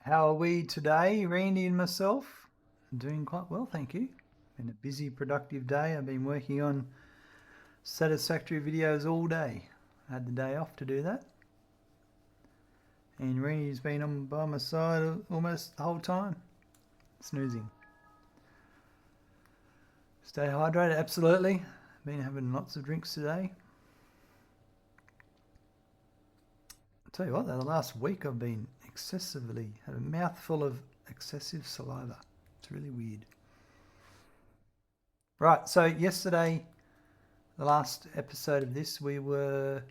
How are we today, Randy and myself? Doing quite well, thank you. Been a busy, productive day. I've been working on satisfactory videos all day. I had the day off to do that. And Randy's been on by my side almost the whole time, snoozing. Stay hydrated, absolutely. Been having lots of drinks today. I'll tell you what, though, the last week I've been had a mouthful of excessive saliva. It's really weird. Right, so yesterday, the last episode of this, we were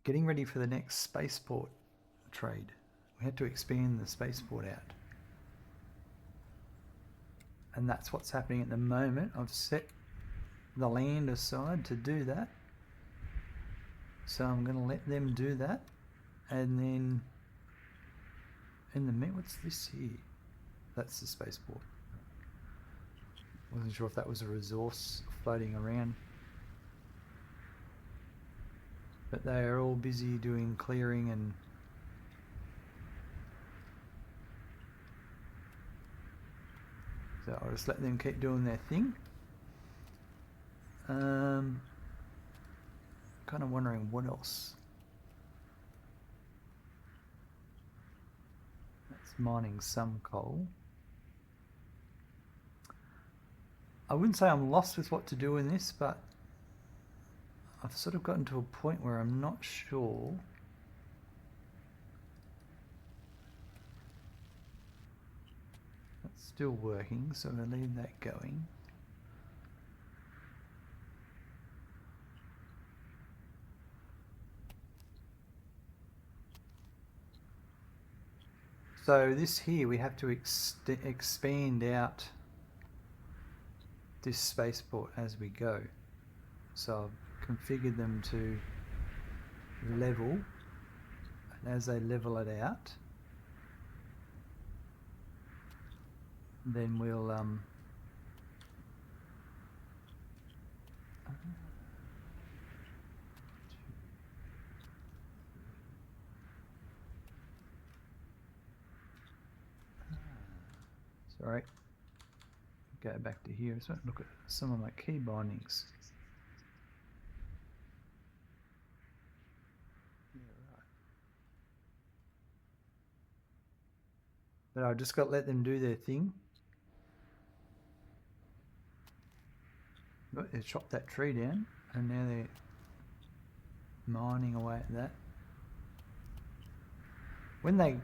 getting ready for the next spaceport trade. We had to expand the spaceport out. And that's what's happening at the moment. I've set the land aside to do that. So I'm going to let them do that. And then in the minute, what's this here? That's the spaceport. Wasn't sure if that was a resource floating around. But they are all busy doing clearing and so I'll just let them keep doing their thing. Kind of wondering what else. That's mining some coal. I wouldn't say I'm lost with what to do in this, but I've sort of gotten to a point where I'm not sure that's still working, so I'm going to leave that going. So this here, we have to expand out this spaceport as we go. So I've configured them to level, and as they level it out, then we'll sorry, go back to here. So look at some of my key bindings. But I've just got to let them do their thing. Look, they chopped that tree down, and now they're mining away at that. When they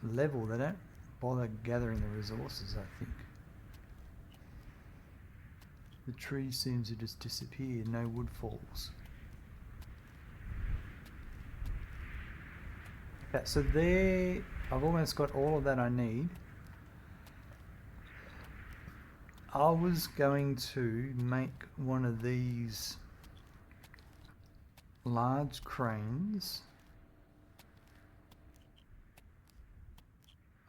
level, they don't bother gathering the resources, I think. The tree seems to just disappear, no wood falls. Okay, so there, I've almost got all of that I need. I was going to make one of these large cranes.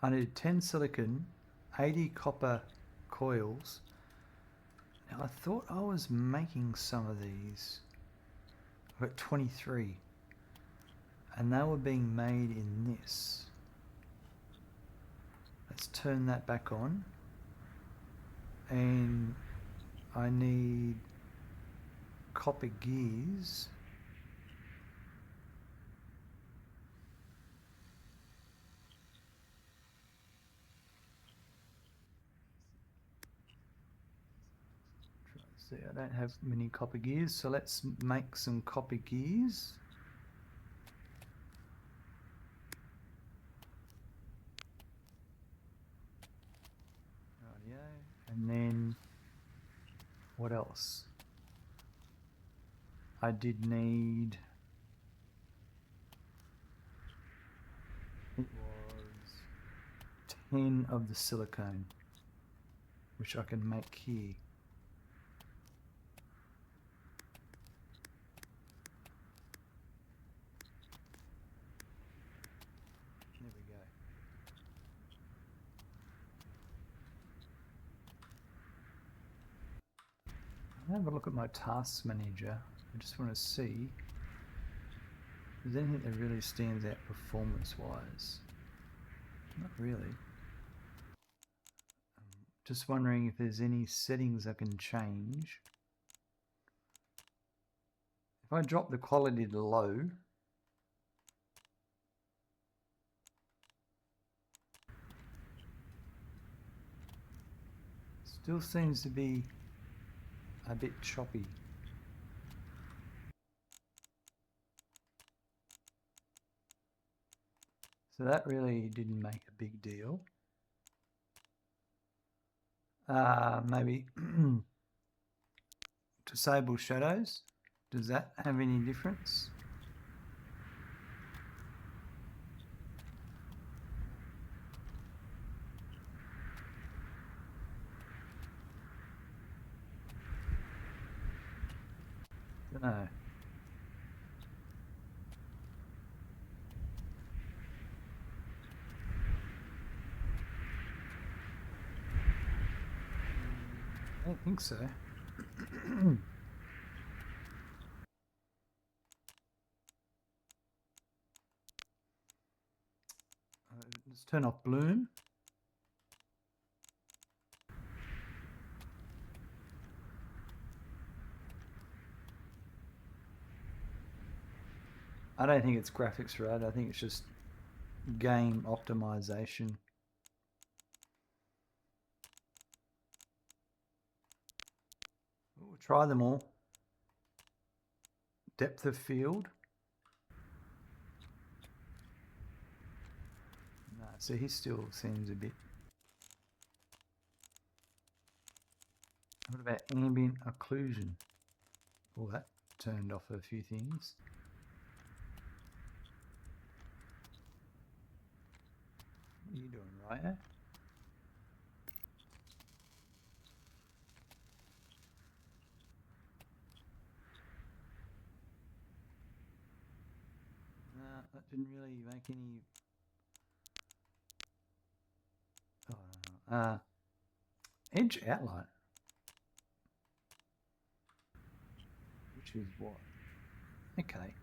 I need 10 silicon, 80 copper coils. Now I thought I was making some of these. I've got 23. And they were being made in this. Let's turn that back on. And I need copper gears. See, I don't have many copper gears, so let's make some copper gears. Rightio. And then what else? I did need, it was 10 of the silicone, which I can make here. There we go. I'll have a look at my tasks manager. I just want to see Is there anything that really stands out performance-wise? Not really. Just wondering if there's any settings I can change. If I drop the quality to low, still seems to be a bit choppy. So that really didn't make a big deal. Maybe disable shadows. Does that have any difference? Dunno. I don't think so. Let's turn off bloom. I don't think it's graphics, right? I think it's just game optimization. We'll try them all. Depth of field. No, so he still seems a bit. What about ambient occlusion? Oh, that turned off a few things. What are you doing, Raya? No, that didn't really make any. Oh, edge outline. Which is what? Okay.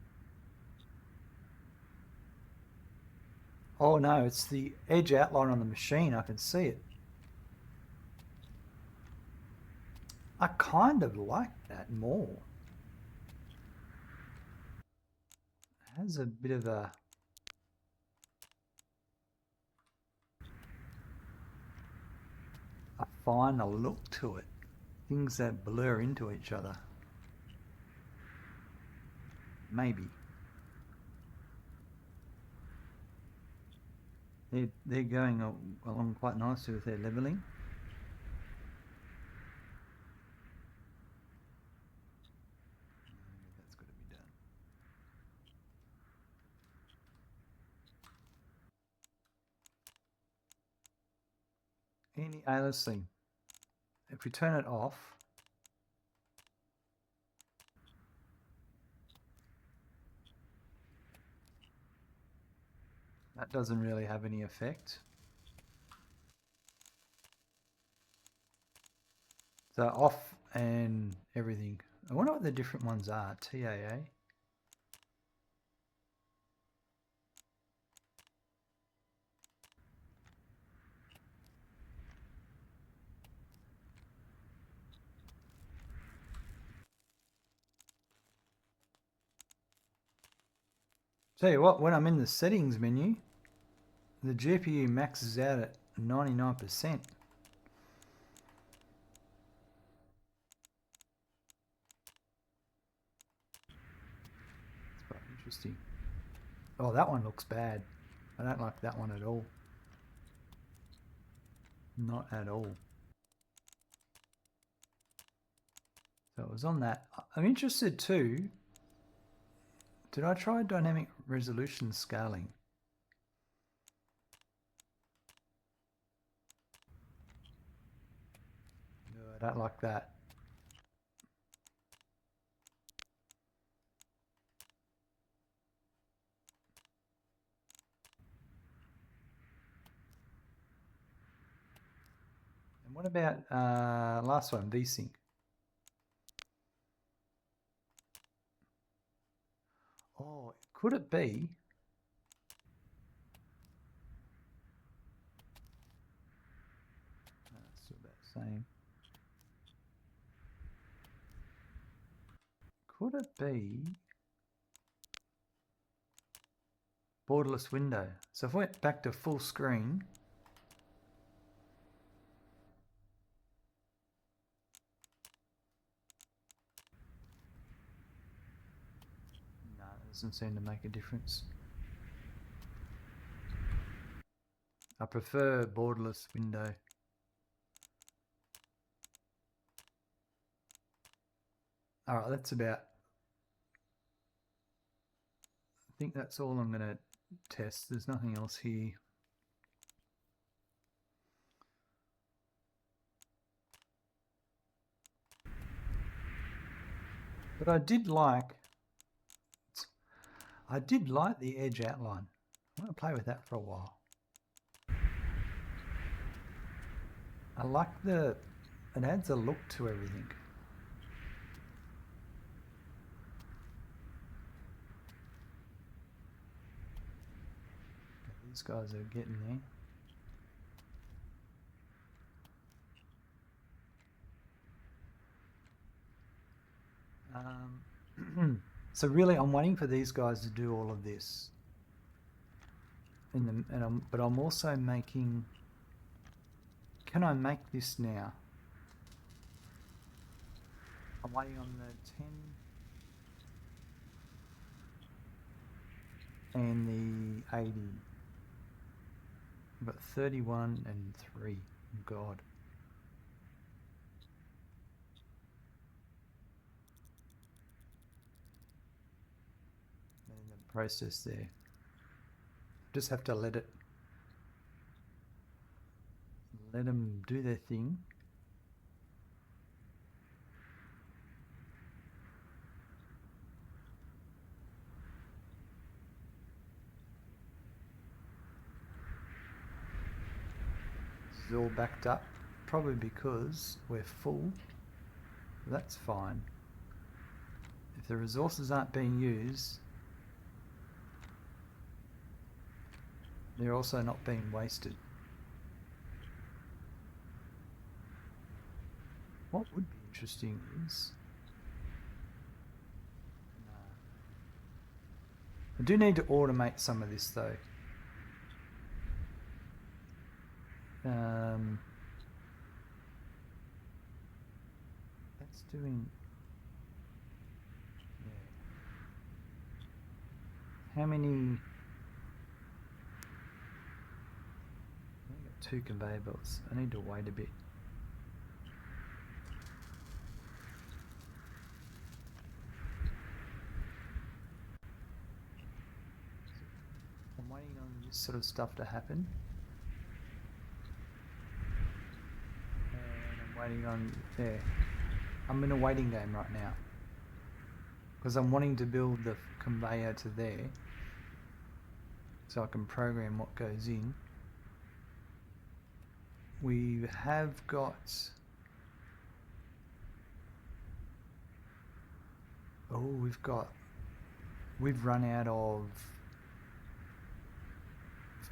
Oh no, it's the edge outline on the machine. I can see it. I kind of like that more. It has a bit of a finer look to it. Things that blur into each other. Maybe. They're going along quite nicely with their leveling. That's got to be done. Any aliasing. If we turn it off, that doesn't really have any effect. So off and everything. I wonder what the different ones are. TAA. Tell you what, when I'm in the settings menu, the GPU maxes out at 99%. That's quite interesting. Oh, that one looks bad. I don't like that one at all. Not at all. So it was on that. I'm interested too. Did I try dynamic resolution scaling? No, I don't like that. And what about last one, VSync? Oh, it Could it be? No, it's still about the same. Could it be borderless window? So if I went back to full screen, no, it doesn't seem to make a difference. I prefer borderless window. All right, that's about, I think that's all I'm going to test. There's nothing else here. But I did like the edge outline. I'm going to play with that for a while. I like it adds a look to everything. These guys are getting there. So really, I'm waiting for these guys to do all of this. But I'm also making. Can I make this now? I'm waiting on the 10 and the 80. I've got 31 and 3. God. And the process there. Just have to let them do their thing. This is all backed up, probably because we're full. That's fine. If the resources aren't being used, they're also not being wasted. What would be interesting is... I do need to automate some of this though. That's doing... Yeah. How many... I've got 2 conveyor belts. I need to wait a bit. I'm waiting on this sort of stuff to happen. And I'm waiting on there. I'm in a waiting game right now. Because I'm wanting to build the conveyor to there. So I can program what goes in. We have got... Oh, we've run out of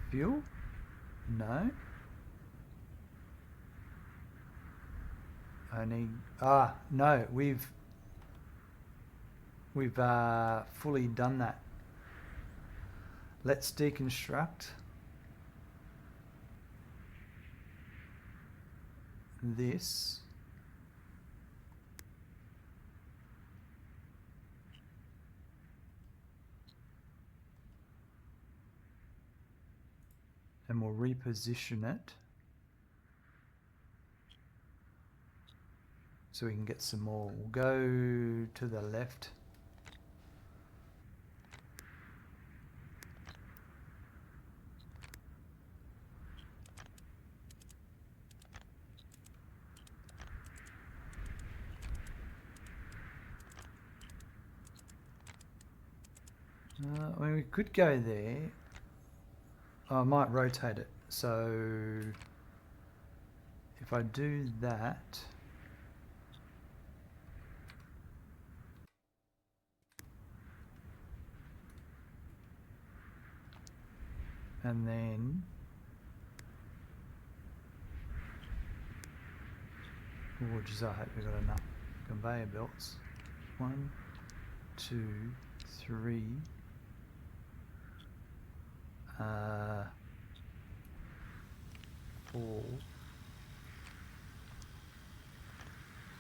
fuel? No. I need, no, we've fully done that. Let's deconstruct this. And we'll reposition it so we can get some more. We'll go to the left. I mean, we could go there. I might rotate it. So if I do that, And then oh geez, I hope we've got enough conveyor belts. 1, 2, 3. Four.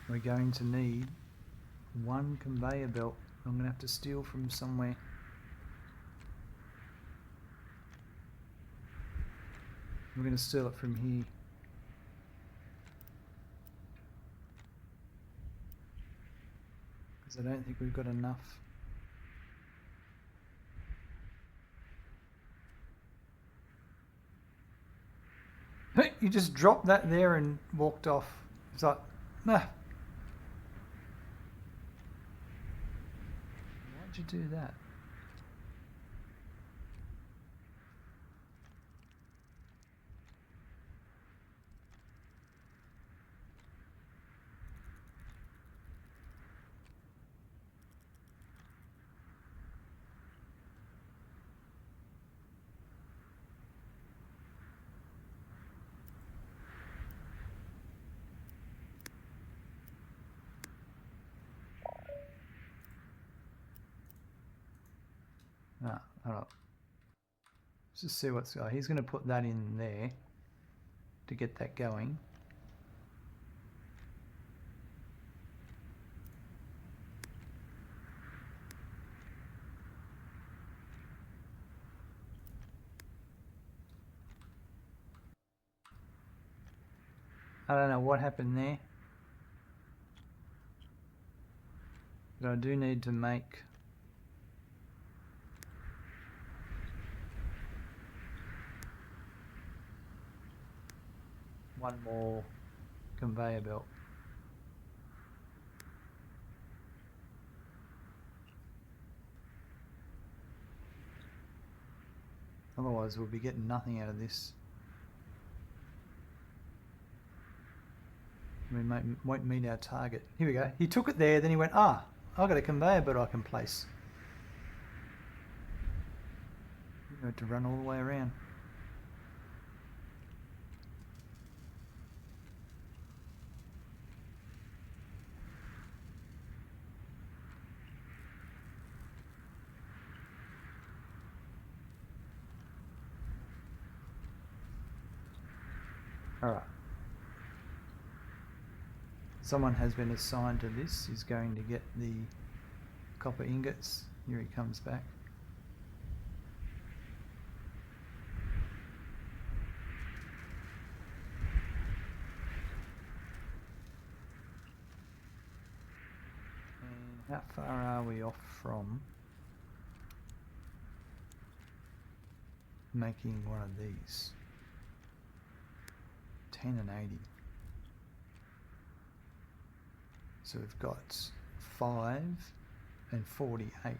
We're going to need 1 conveyor belt. I'm going to have to steal from somewhere. We're going to steal it from here. Because I don't think we've got enough. You just dropped that there and walked off. It's like, nah. Why'd you do that? Ah, alright. Let's just see what's going. He's going to put that in there to get that going. I don't know what happened there, but I do need to make one more conveyor belt. Otherwise we'll be getting nothing out of this. We won't meet our target. Here we go. He took it there, then he went, ah, I've got a conveyor belt I can place. You had to run all the way around. Alright. Someone has been assigned to this. He's going to get the copper ingots. Here he comes back. And how far are we off from making one of these? 10 and 80. So we've got 5 and 48.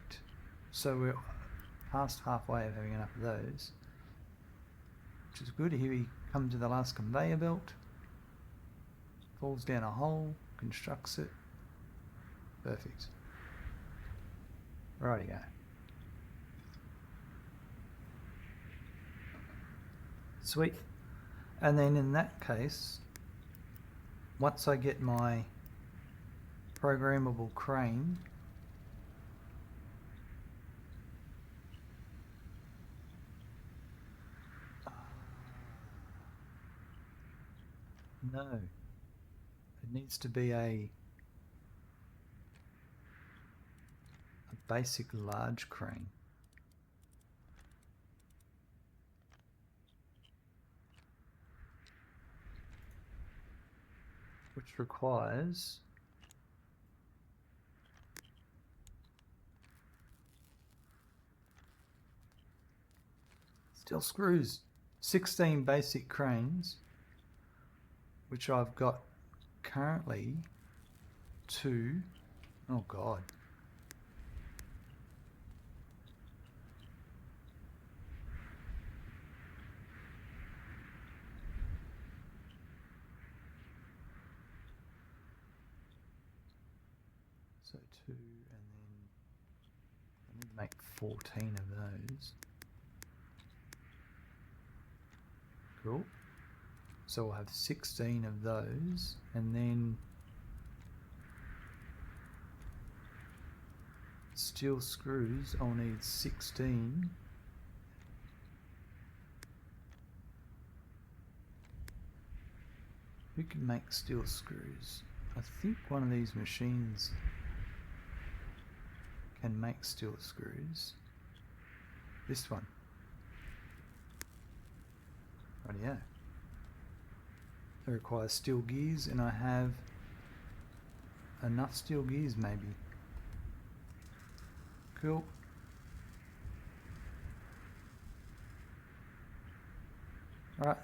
So we're past halfway of having enough of those, which is good. Here we come to the last conveyor belt. Falls down a hole, constructs it. Perfect. Rightio. Sweet. And then in that case, once I get my programmable crane, no, it needs to be a basic large crane. Which requires steel screws. 16 basic cranes, which I've got currently 2. Oh god. So 2, and then I need to make 14 of those. Cool. So we'll have 16 of those, and then steel screws, I'll need 16. Who can make steel screws? I think one of these machines can make steel screws. This one. Rightio. It requires steel gears, and I have enough steel gears maybe. Cool. Alright,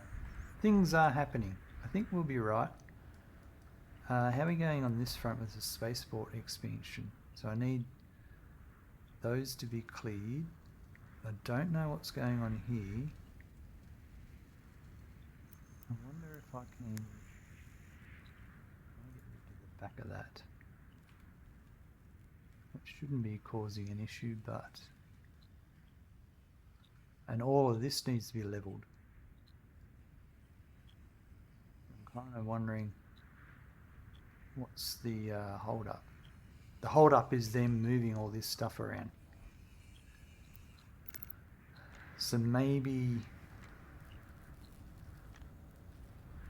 things are happening. I think we'll be right. How are we going on this front with the spaceport expansion? So I need those to be cleared. I don't know what's going on here. I wonder if I can get rid of the back of that. It shouldn't be causing an issue, but... And all of this needs to be leveled. I'm kind of wondering what's the hold up. The hold up is them moving all this stuff around. So maybe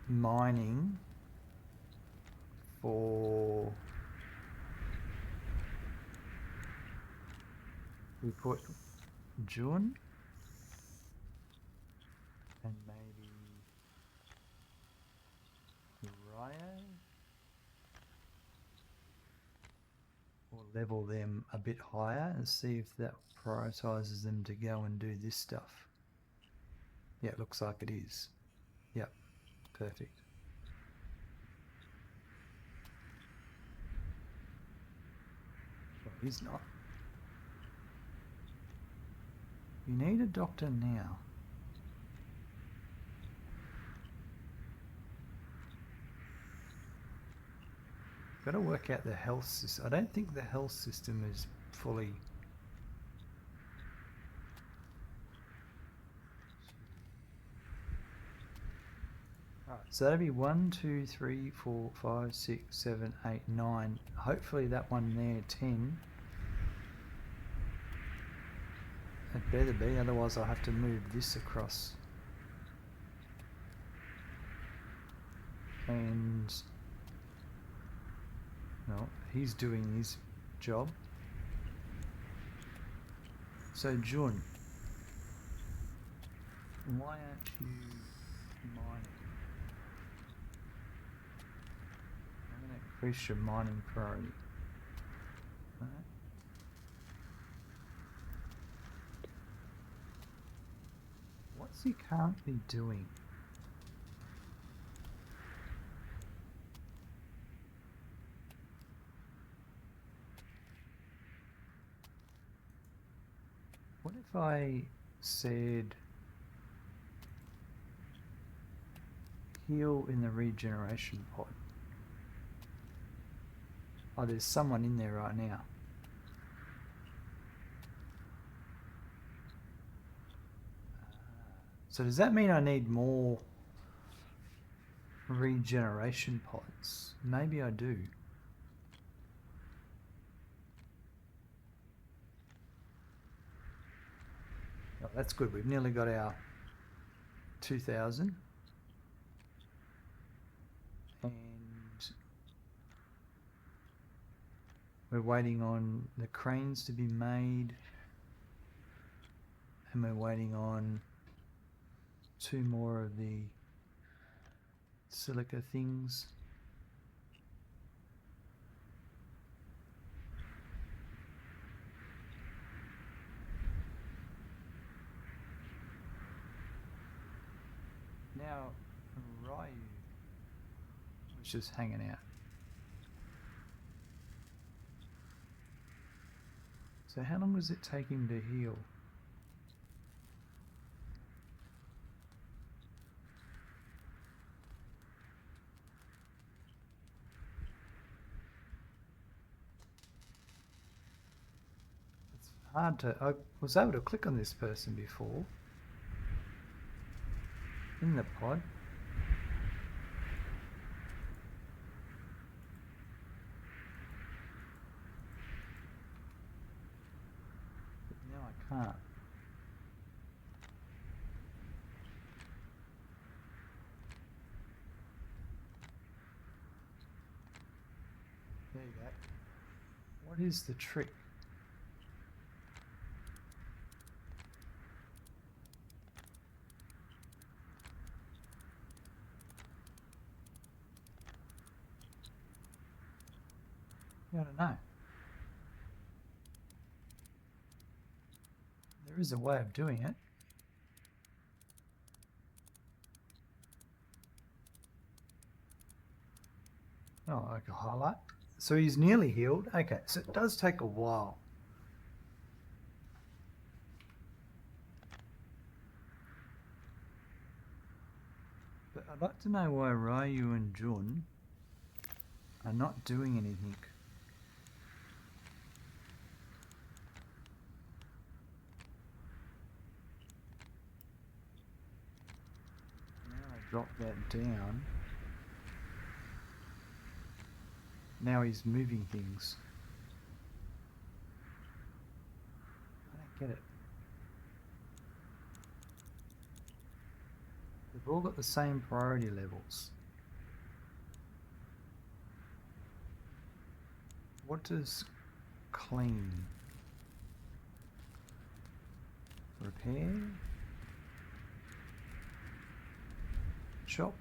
mining for... We put June and maybe Rio, or level them a bit higher and see if that prioritizes them to go and do this stuff. Yeah, it looks like it is. Yep, perfect. Well, he's not. You need a doctor now. Got to work out the health system. I don't think the health system is fully... Alright, so that'll be 1, 2, 3, 4, 5, 6, 7, 8, 9. Hopefully that one there, 10. It better be, otherwise I'll have to move this across. And... no, he's doing his job. So Jun, why aren't you mining? I'm going to increase your mining priority. Right. What's he currently doing? What if I said heal in the regeneration pod? Oh, there's someone in there right now. So does that mean I need more regeneration pods? Maybe I do. Oh, that's good. We've nearly got our 2,000. And we're waiting on the cranes to be made. And we're waiting on 2 more of the silica things. Now, Ryu was just hanging out. So how long does it take him to heal? It's hard to... I was able to click on this person before. in the pod. But now I can't. There you go. What is the trick? I don't know. There is a way of doing it. Oh, like a highlight. So he's nearly healed. Okay, so it does take a while. But I'd like to know why Ryu and Jun are not doing anything. Now I drop that down. Now he's moving things. I don't get it. They've all got the same priority levels. What does clean? Repair? Shop?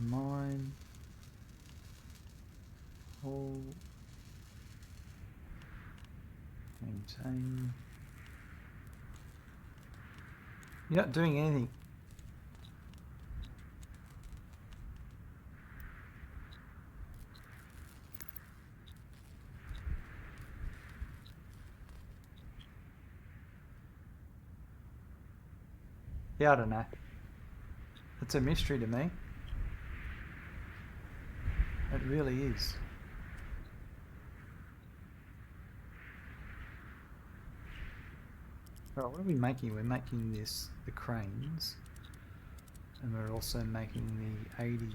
Mine? All? Maintain? You're not doing anything. Yeah, I don't know. It's a mystery to me. It really is. Right, what are we making? We're making this, the cranes, and we're also making the 80,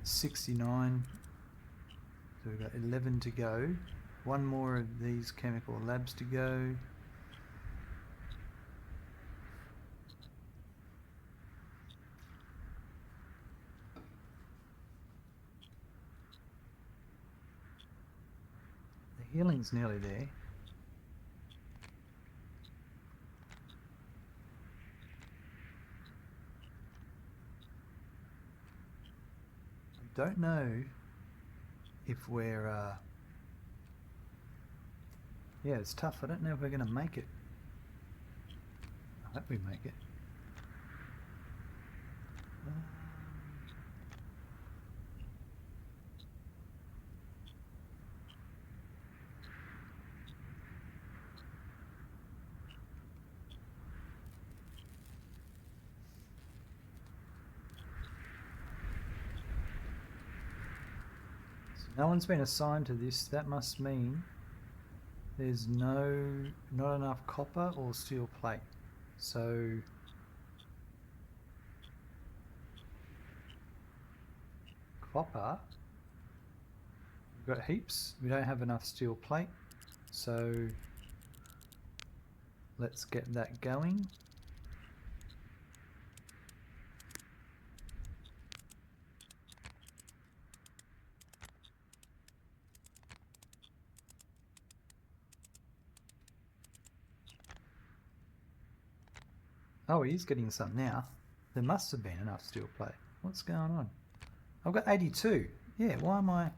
69, so we've got 11 to go. One more of these chemical labs to go. The healing's nearly there. Don't know if we're yeah, it's tough. I don't know if we're going to make it. I hope we make it. No one's been assigned to this. That must mean there's not enough copper or steel plate. So copper, we've got heaps. We don't have enough steel plate. So let's get that going. Oh, he's getting some now. There must have been enough steel plate. What's going on? I've got 82. Yeah, why am I...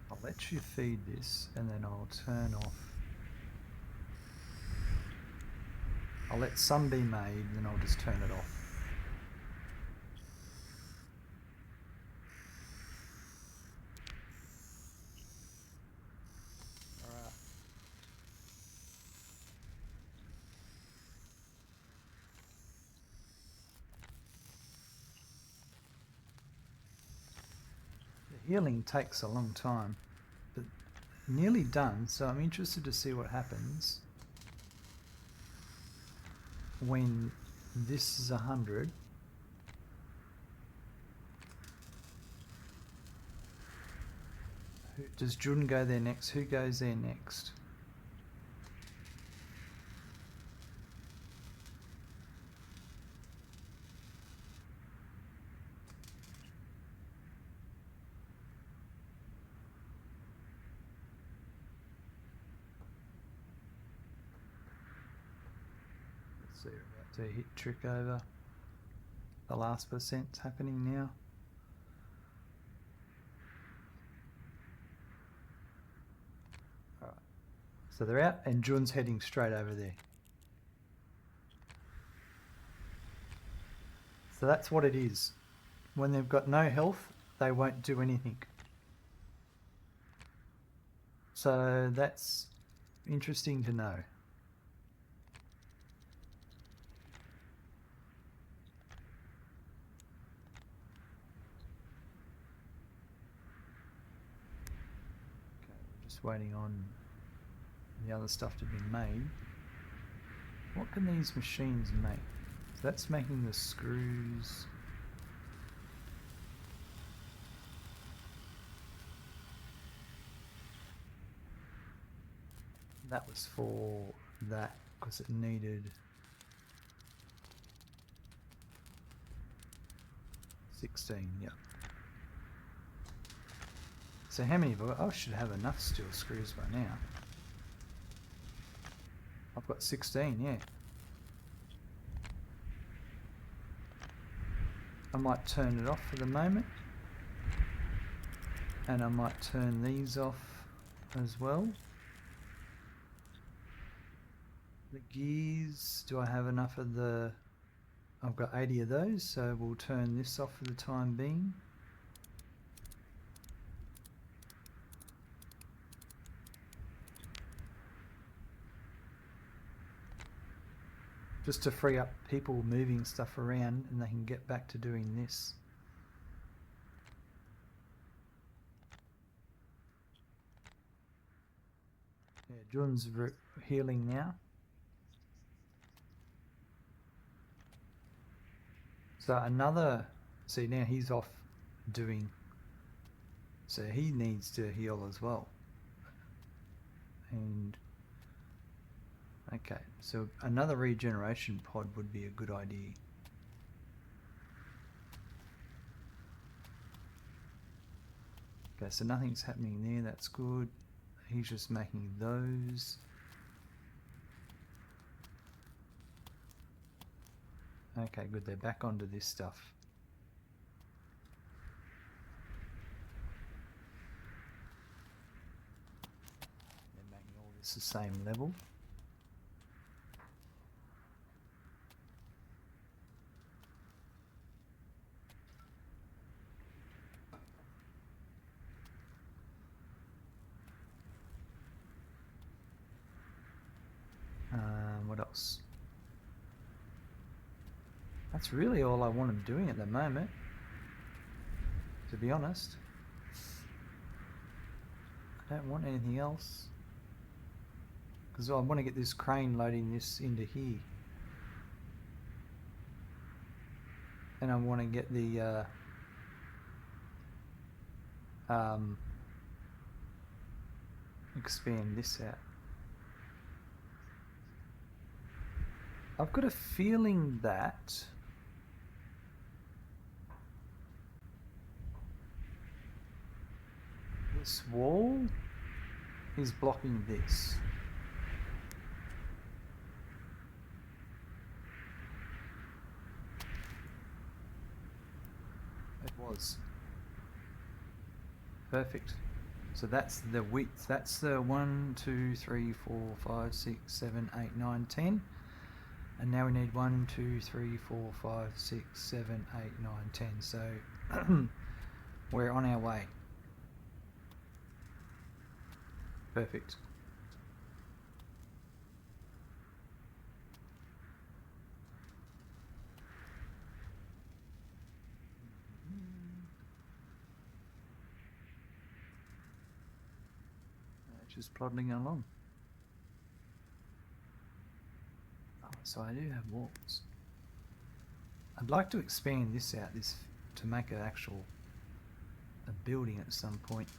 I'll let you feed this and then I'll turn off. I'll let some be made, then I'll just turn it off. healing takes a long time, but nearly done, so I'm interested to see what happens when this is 100. Does Jun go there next? Who goes there next? Let's see, we're about to hit trick over. The last percent's happening now. Alright. So they're out and Jun's heading straight over there. So that's what it is. When they've got no health, they won't do anything. So that's interesting to know. Okay, we're just waiting on the other stuff to be made. What can these machines make? So that's making the screws. That was for that because it needed 16, yeah. So how many have I got? I should have enough steel screws by now. I've got 16, yeah. I might turn it off for the moment. And I might turn these off as well. The gears, do I have enough of the... I've got 80 of those, so we'll turn this off for the time being. Just to free up people moving stuff around and they can get back to doing this. Yeah, Jun's healing now. So another, see now he's off doing, so he needs to heal as well. And okay, so another regeneration pod would be a good idea. Okay, so nothing's happening there, that's good. He's just making those. Okay, good, they're back onto this stuff. They're making all this the same level. What else? That's really all I want them doing at the moment, to be honest. I don't want anything else. Because I want to get this crane loading this into here. And I want to get the expand this out. I've got a feeling that this wall is blocking this. It was. Perfect. So that's the width. That's the 1, 2, 3, 4, 5, 6, 7, 8, 9, 10. And now we need 1, 2, 3, 4, 5, 6, 7, 8, 9, 10. So we're on our way. Perfect. just plodding along. Oh, so I do have walls. I'd like to expand this out to make an actual building at some point.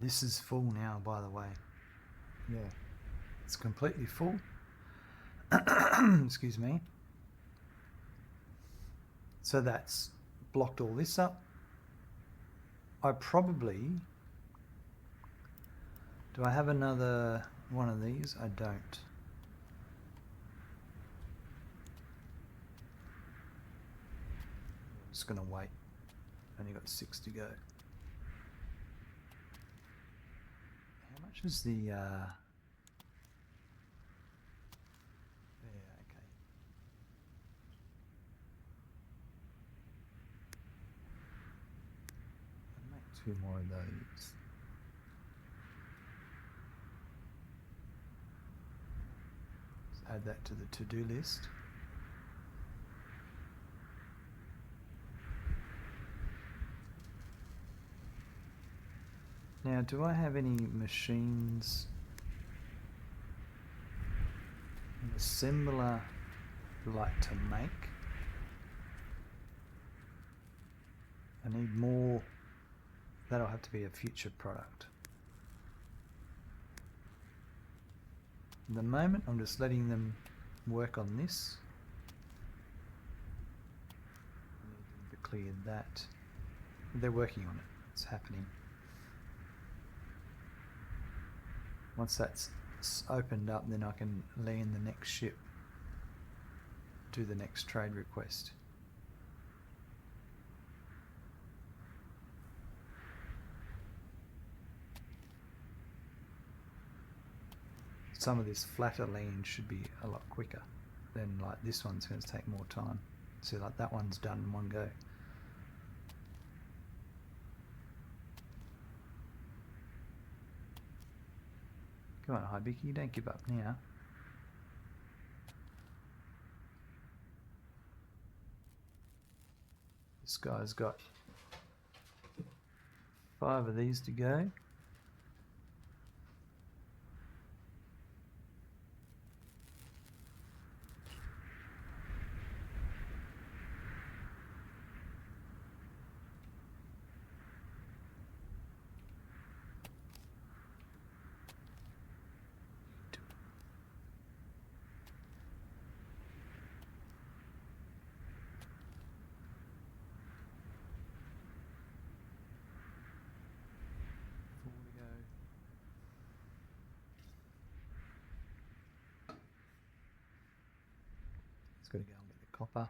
This is full now, by the way. Yeah, it's completely full. Excuse me. So that's blocked all this up. I probably... Do I have another one of these? I don't. I'm just going to wait. Only got 6 to go. How much is the... Yeah, okay. I'll make 2 more of those. Let's add that to the to-do list. Now, do I have any machines? An assembler like to make? I need more. That'll have to be a future product. At the moment, I'm just letting them work on this. I need them to clear that. They're working on it. It's happening. Once that's opened up, then I can land the next ship, do the next trade request. Some of this flatter land should be a lot quicker than like this one's going to take more time. See, like that one's done in one go. Come on, Hibiki, don't give up now. This guy's got 5 of these to go. Got to go and get the copper.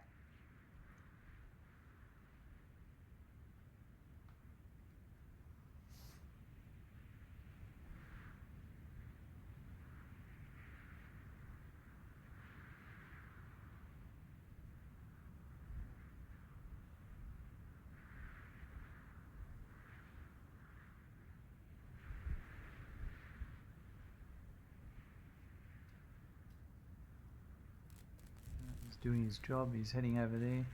Doing his job, he's heading over there.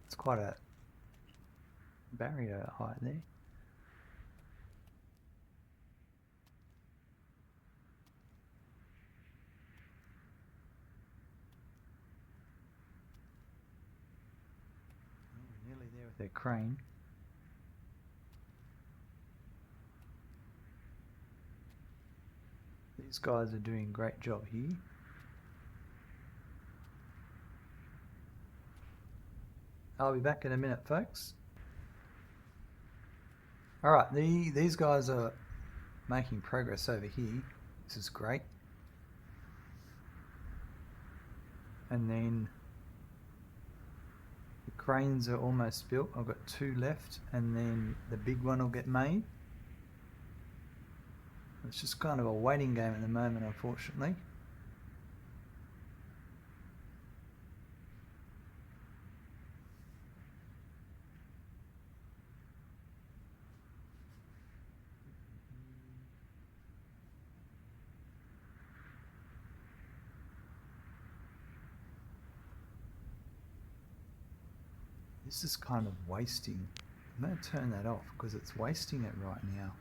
It's quite a barrier height there. Oh, we're nearly there with their crane. These guys are doing a great job here. I'll be back in a minute, folks. Alright, these guys are making progress over here. This is great. And then the cranes are almost built. I've got 2 left, and then the big one will get made. It's just kind of a waiting game at the moment, unfortunately. This is kind of wasting. I'm going to turn that off because it's wasting it right now.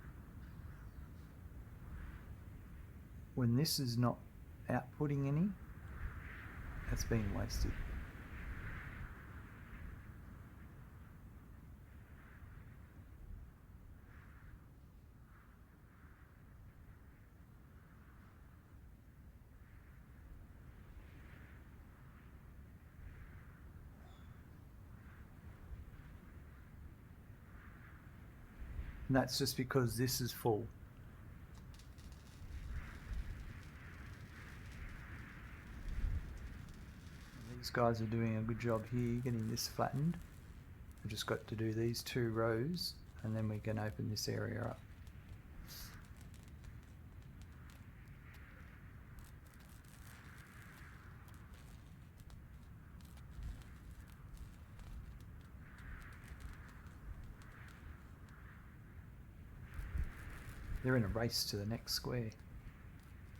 When this is not outputting any, it's being wasted. And that's just because this is full. These guys are doing a good job here getting this flattened. We've just got to do these 2 rows and then we can open this area up. They're in a race to the next square.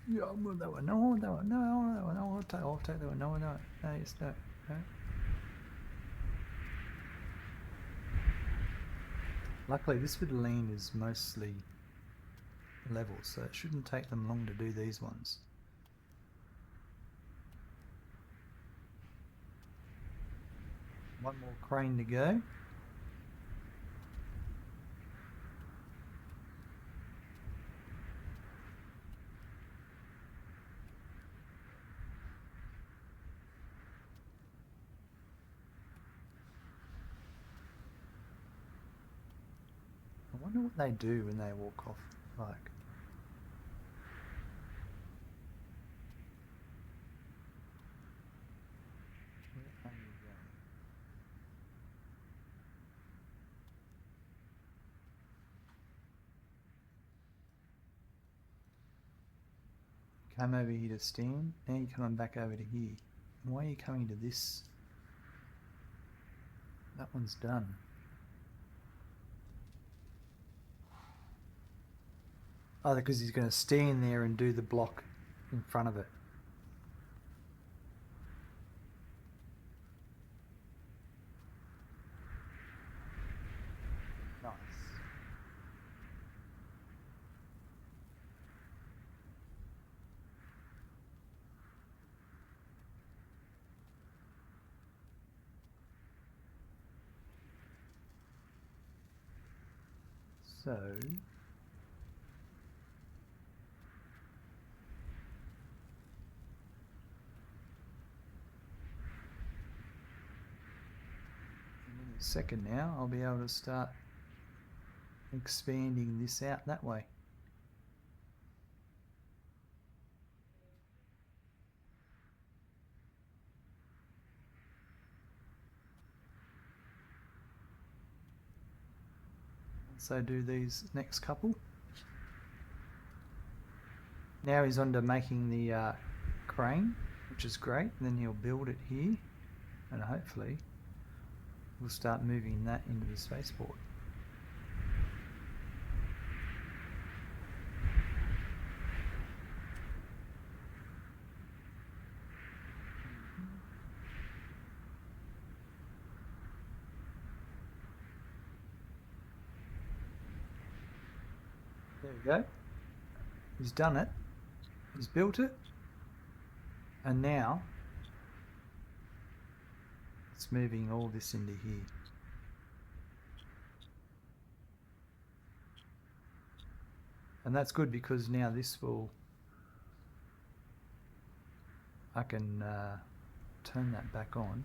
Yeah, well, that one, no, that one, no, that one, no, I'll take that one, no, no, no, yes, no, no. Luckily, this bit of land is mostly level, so it shouldn't take them long to do these ones. One more crane to go. I wonder what they do when they walk off, like. Where are you going? Come over here to stand, now you're coming back over to here. And why are you coming to this? That one's done. Oh, because he's going to stand there and do the block in front of it. Nice. So in a second now I'll be able to start expanding this out that way. So do these next couple. Now he's on to making the crane, which is great. And then he'll build it here, and hopefully we'll start moving that into the spaceport. There we go. He's done it. He's built it. And now it's moving all this into here. And that's good because now this will, I can turn that back on.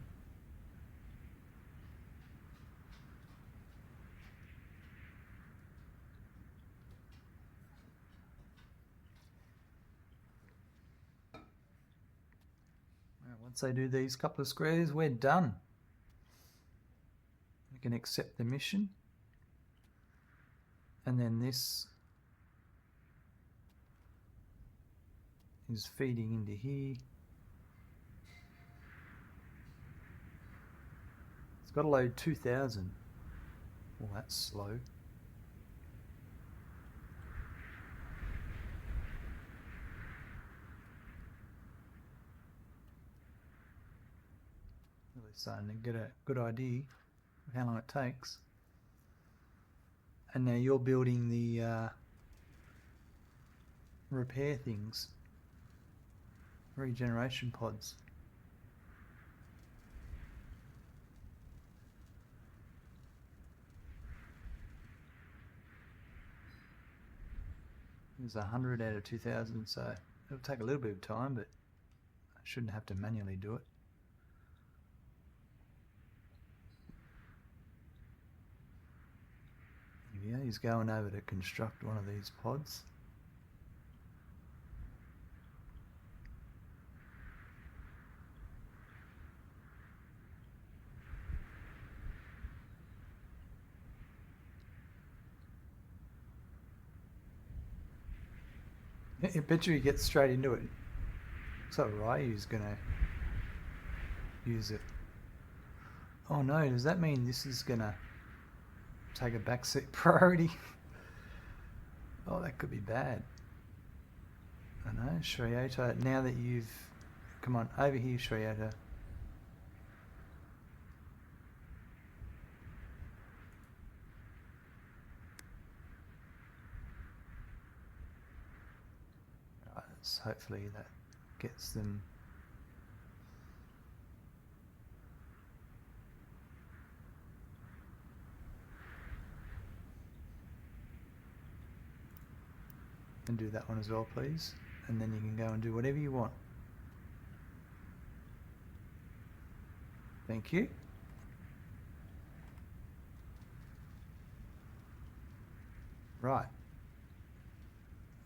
Once they do these couple of squares, we're done. We can accept the mission. And then this is feeding into here. It's got to load 2000. Well, that's slow. Really starting to get a good idea of how long it takes. And now you're building the repair things, regeneration pods. There's 100 out of 2000, so it'll take a little bit of time, but I shouldn't have to manually do it. Yeah, he's going over to construct one of these pods. I bet you he gets straight into it. Looks like Ryu's gonna use it. Oh no, does that mean this is gonna take a backseat priority? Oh, that could be bad. I know, Shreyata, now that you've... Come on, over here, Shreyata. Right, so hopefully that gets them... And do that one as well, please. And then you can go and do whatever you want. Thank you. Right.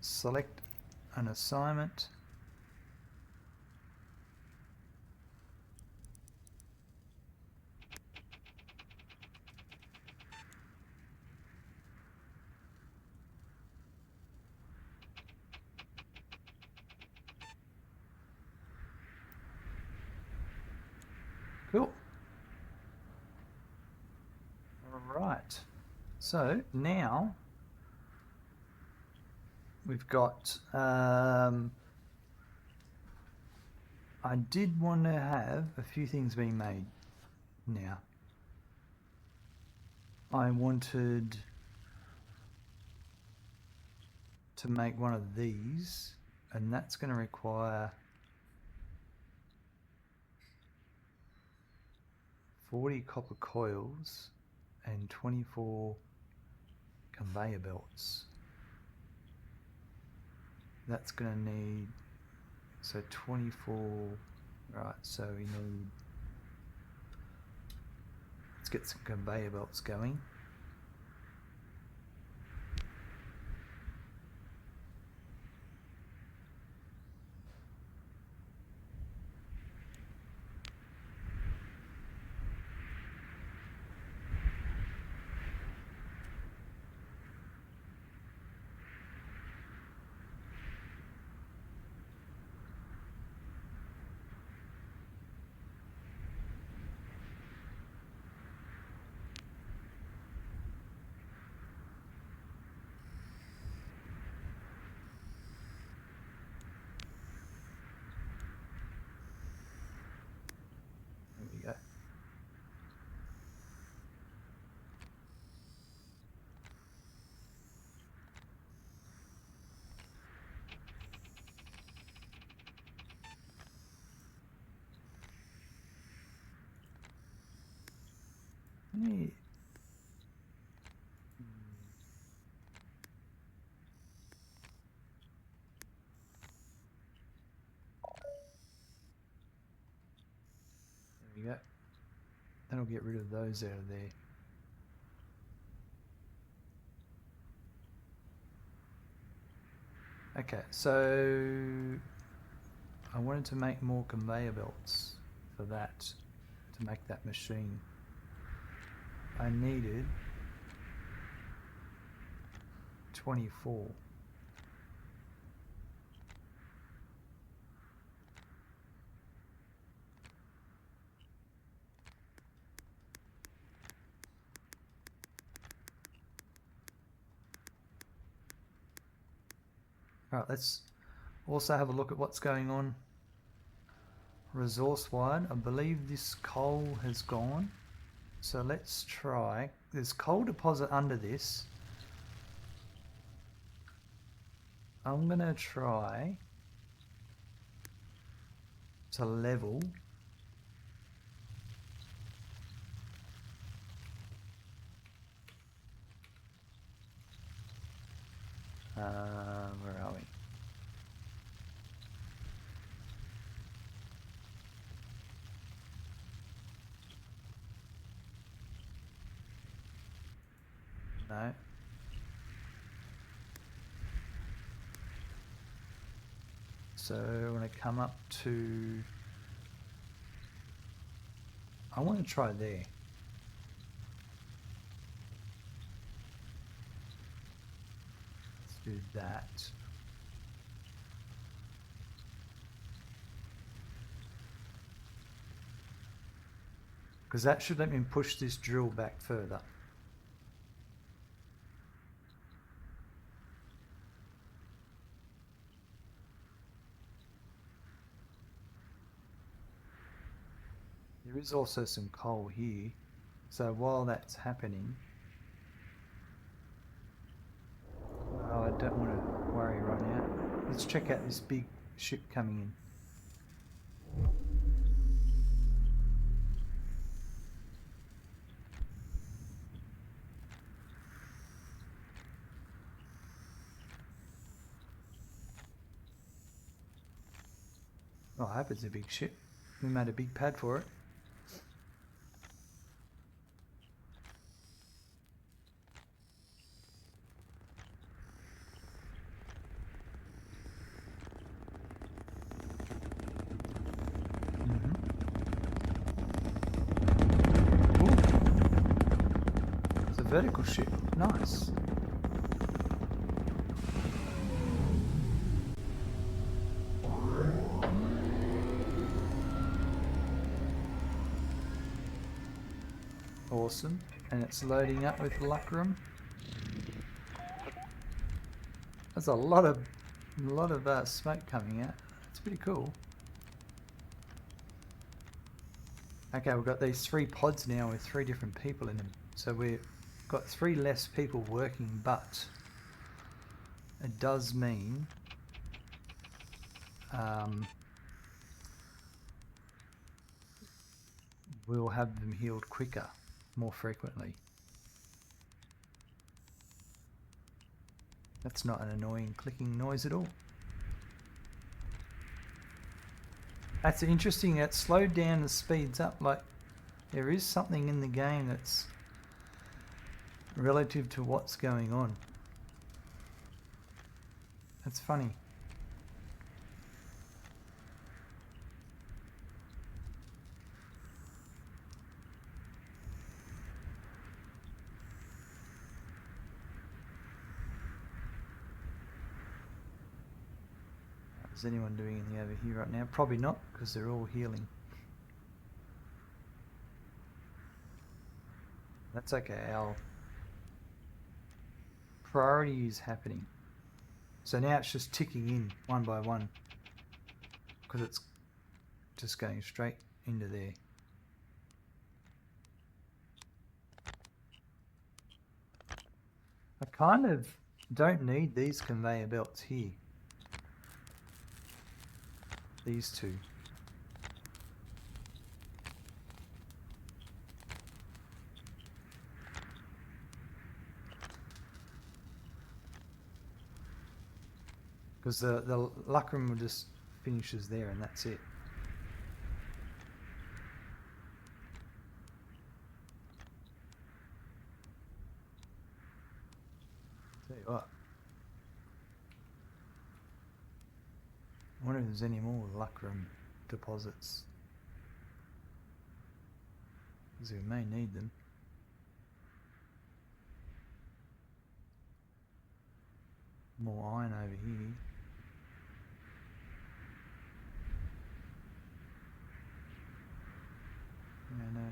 Select an assignment. Cool. All right. So now we've got, I did want to have a few things being made now. I wanted to make one of these, and that's going to require 40 copper coils and 24 conveyor belts. That's going to need, so 24, right, so we need, let's get some conveyor belts going. There we go. Neat. There we go. That'll get rid of those out of there. Okay, so I wanted to make more conveyor belts for that, to make that machine. I needed 24. Alright, let's also have a look at what's going on resource-wide. I believe this coal has gone. So let's try. There's coal deposit under this. I'm going to try to level where are we? No. So I want to come up to, I want to try there. Let's do that. Because that should let me push this drill back further. There is also some coal here, so while that's happening, oh, I don't want to worry right now. Let's check out this big ship coming in. Oh, I hope it's a big ship. We made a big pad for it. It's a vertical ship. Nice. Awesome. And it's loading up with Lucrum. There's a lot of smoke coming out. It's pretty cool. Okay, we've got these 3 pods now with 3 different people in them. So we've got 3 less people working, but it does mean we'll have them healed quicker, more frequently. That's not an annoying clicking noise at all. That's interesting, it slowed down and speeds up. Like, there is something in the game that's relative to what's going on. That's funny. Is anyone doing anything over here right now? Probably not, because they're all healing. That's okay, our priority is happening. So now it's just ticking in one by one, because it's just going straight into there. I kind of don't need these conveyor belts here. These 2. Because the Lucrum just finishes there and that's it. Tell you what. wonder if there's any more Lucrum deposits. Because we may need them. More iron over here. Yeah, no.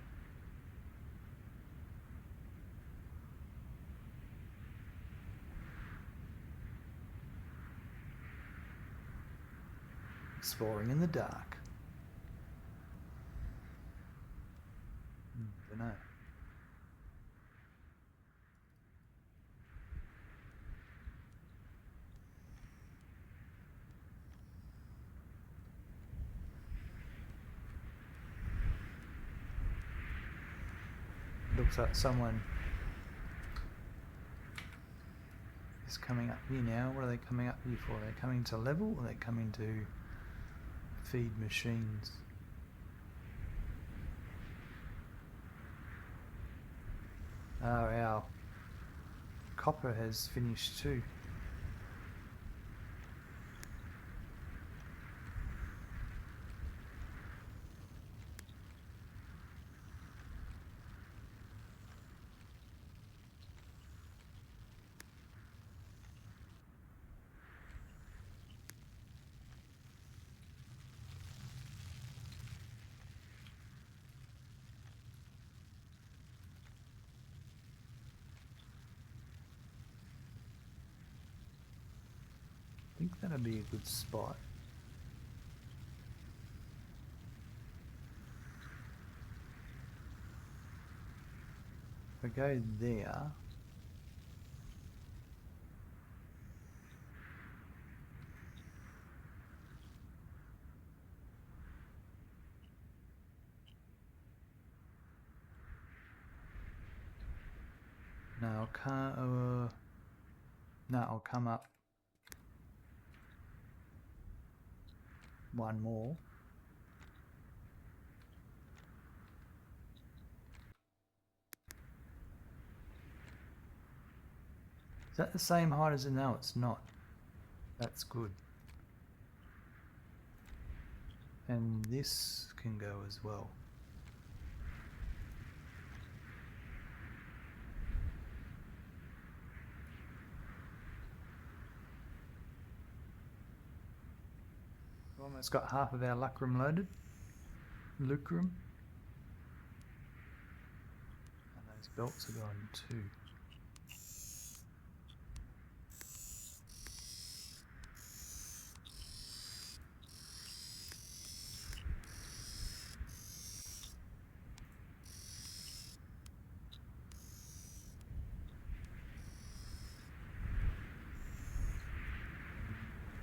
Exploring in the dark. Don't know. Looks like someone is coming up here now. What are they coming up here for? Are they coming to level or are they coming to feed machines? Oh, our copper has finished too. I think that'd be a good spot. If I go there, no, I can't. No, I'll come up one more. Is that the same height as it? No, it's not. That's good. And this can go as well. We've almost got half of our Lucrum loaded. Lucrum. And those belts are going too.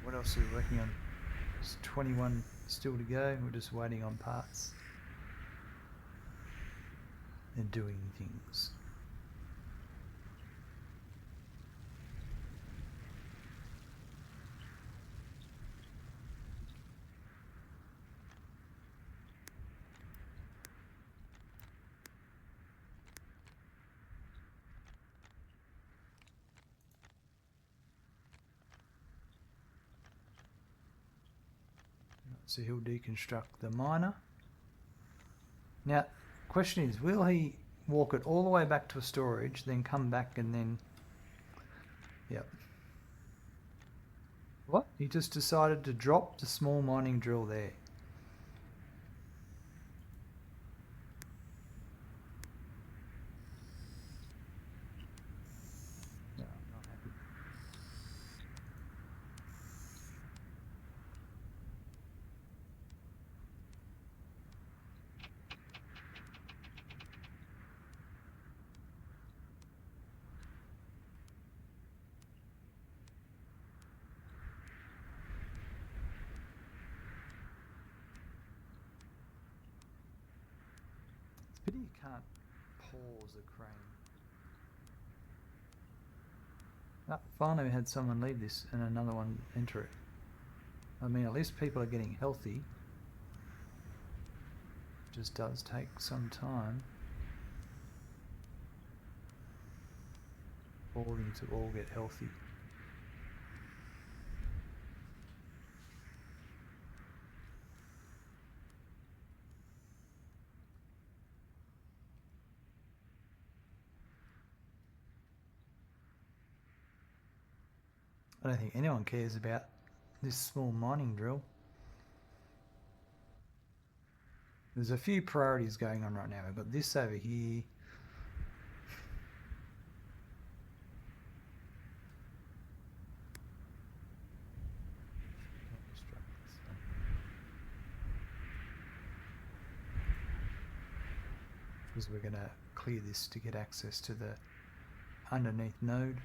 What else are we working on? There's 21 still to go. We're just waiting on parts. They're doing things. So he'll deconstruct the miner. Now, question is, will he walk it all the way back to a storage, then come back and then... Yep. What? He just decided to drop the small mining drill there. No, I'm not happy. Pity you can't pause a crane. Ah, finally we had someone leave this and another one enter it. I mean, at least people are getting healthy. It just does take some time for them to all get healthy. I don't think anyone cares about this small mining drill. There's a few priorities going on right now. We've got this over here. Because we're going to clear this to get access to the underneath node.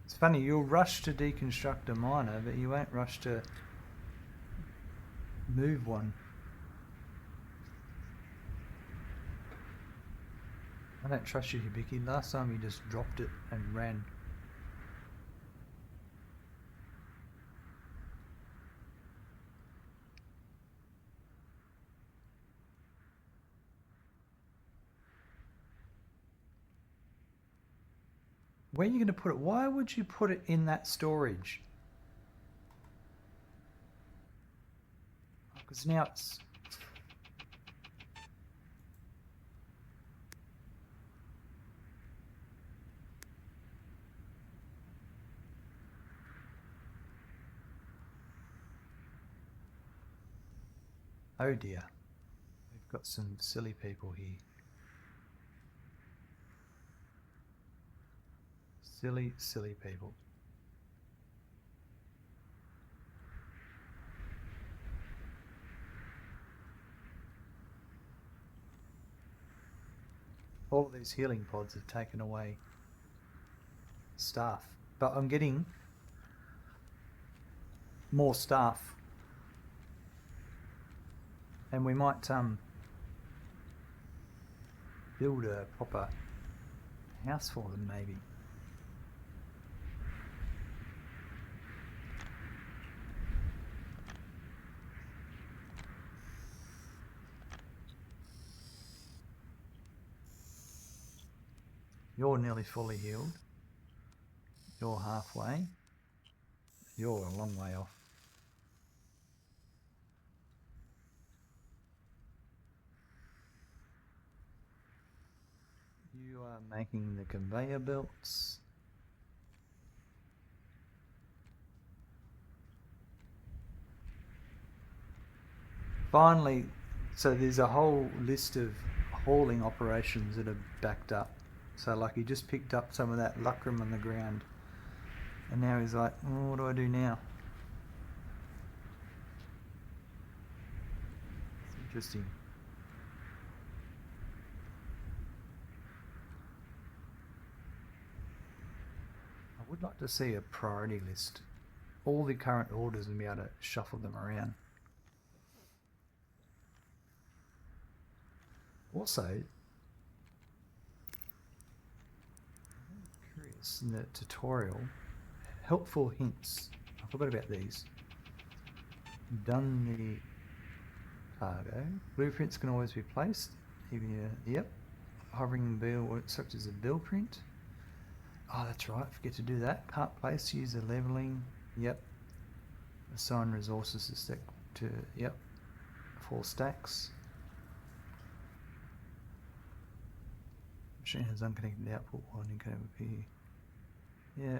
It's funny, you'll rush to deconstruct a miner, but you won't rush to move one. I don't trust you, Hibiki. Last time you just dropped it and ran. Where are you going to put it? Why would you put it in that storage? Because now it's... Oh dear. We've got some silly people here. Silly, silly people. All of these healing pods have taken away staff, but I'm getting more staff, and we might build a proper house for them maybe. You're nearly fully healed. You're halfway. You're a long way off. You are making the conveyor belts. Finally, so there's a whole list of hauling operations that are backed up. So like he just picked up some of that lucrum on the ground, and now he's like, oh, what do I do now? It's interesting. I would like to see a priority list. All the current orders and be able to shuffle them around. Also, in the tutorial, helpful hints. I forgot about these. Done the cargo. Blueprints can always be placed. Even yep. Hovering bill such as a bill print. Oh, that's right. Forget to do that. Can't place user leveling. Yep. Assign resources to stack to yep. 4 stacks. Machine has unconnected output while encoded here. Yeah,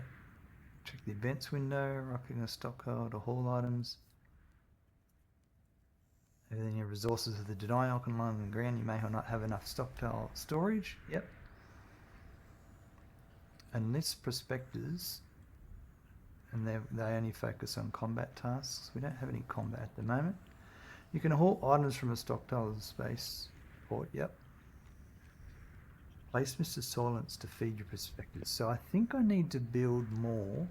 check the events window, rocking a stockpile to haul items. Everything your resources of the deny icon line on the ground, you may or not have enough stockpile storage. Yep. And list prospectors, and they only focus on combat tasks. We don't have any combat at the moment. You can haul items from a stockpile space port. Yep. Place Mr. Silence to feed your prospectors. So I think I need to build more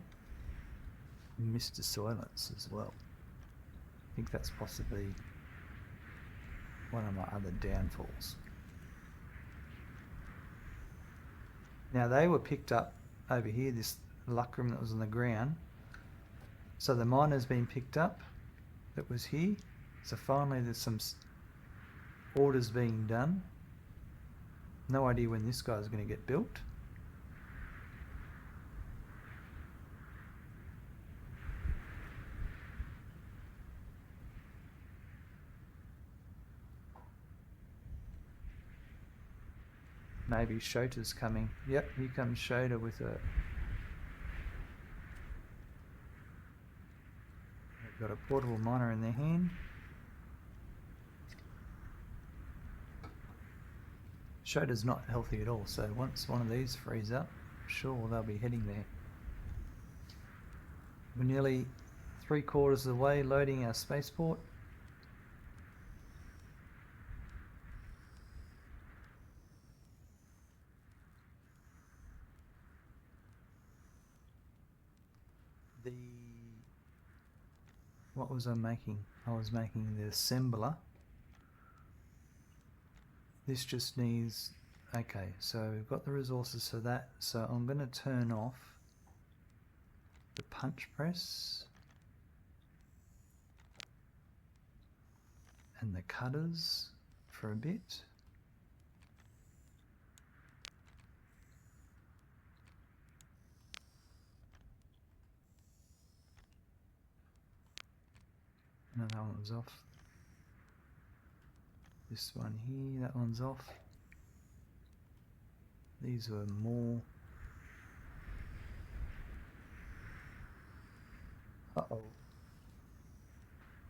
Mr. Silence as well. I think that's possibly one of my other downfalls. Now they were picked up over here, this lucrum that was on the ground. So the miner's been picked up that was here. So finally there's some orders being done. No idea when this guy's going to get built. Maybe Shota's coming. Yep, here comes Shota with a... They've got a portable miner in their hand. Shota's not healthy at all, so once one of these frees up, sure they'll be heading there. We're nearly 3/4 of the way loading our spaceport. What was I making? I was making the assembler. This just needs... Okay, so we've got the resources for that, so I'm going to turn off the punch press and the cutters for a bit. No, that one's off. This one here, that one's off. These were more... Uh-oh.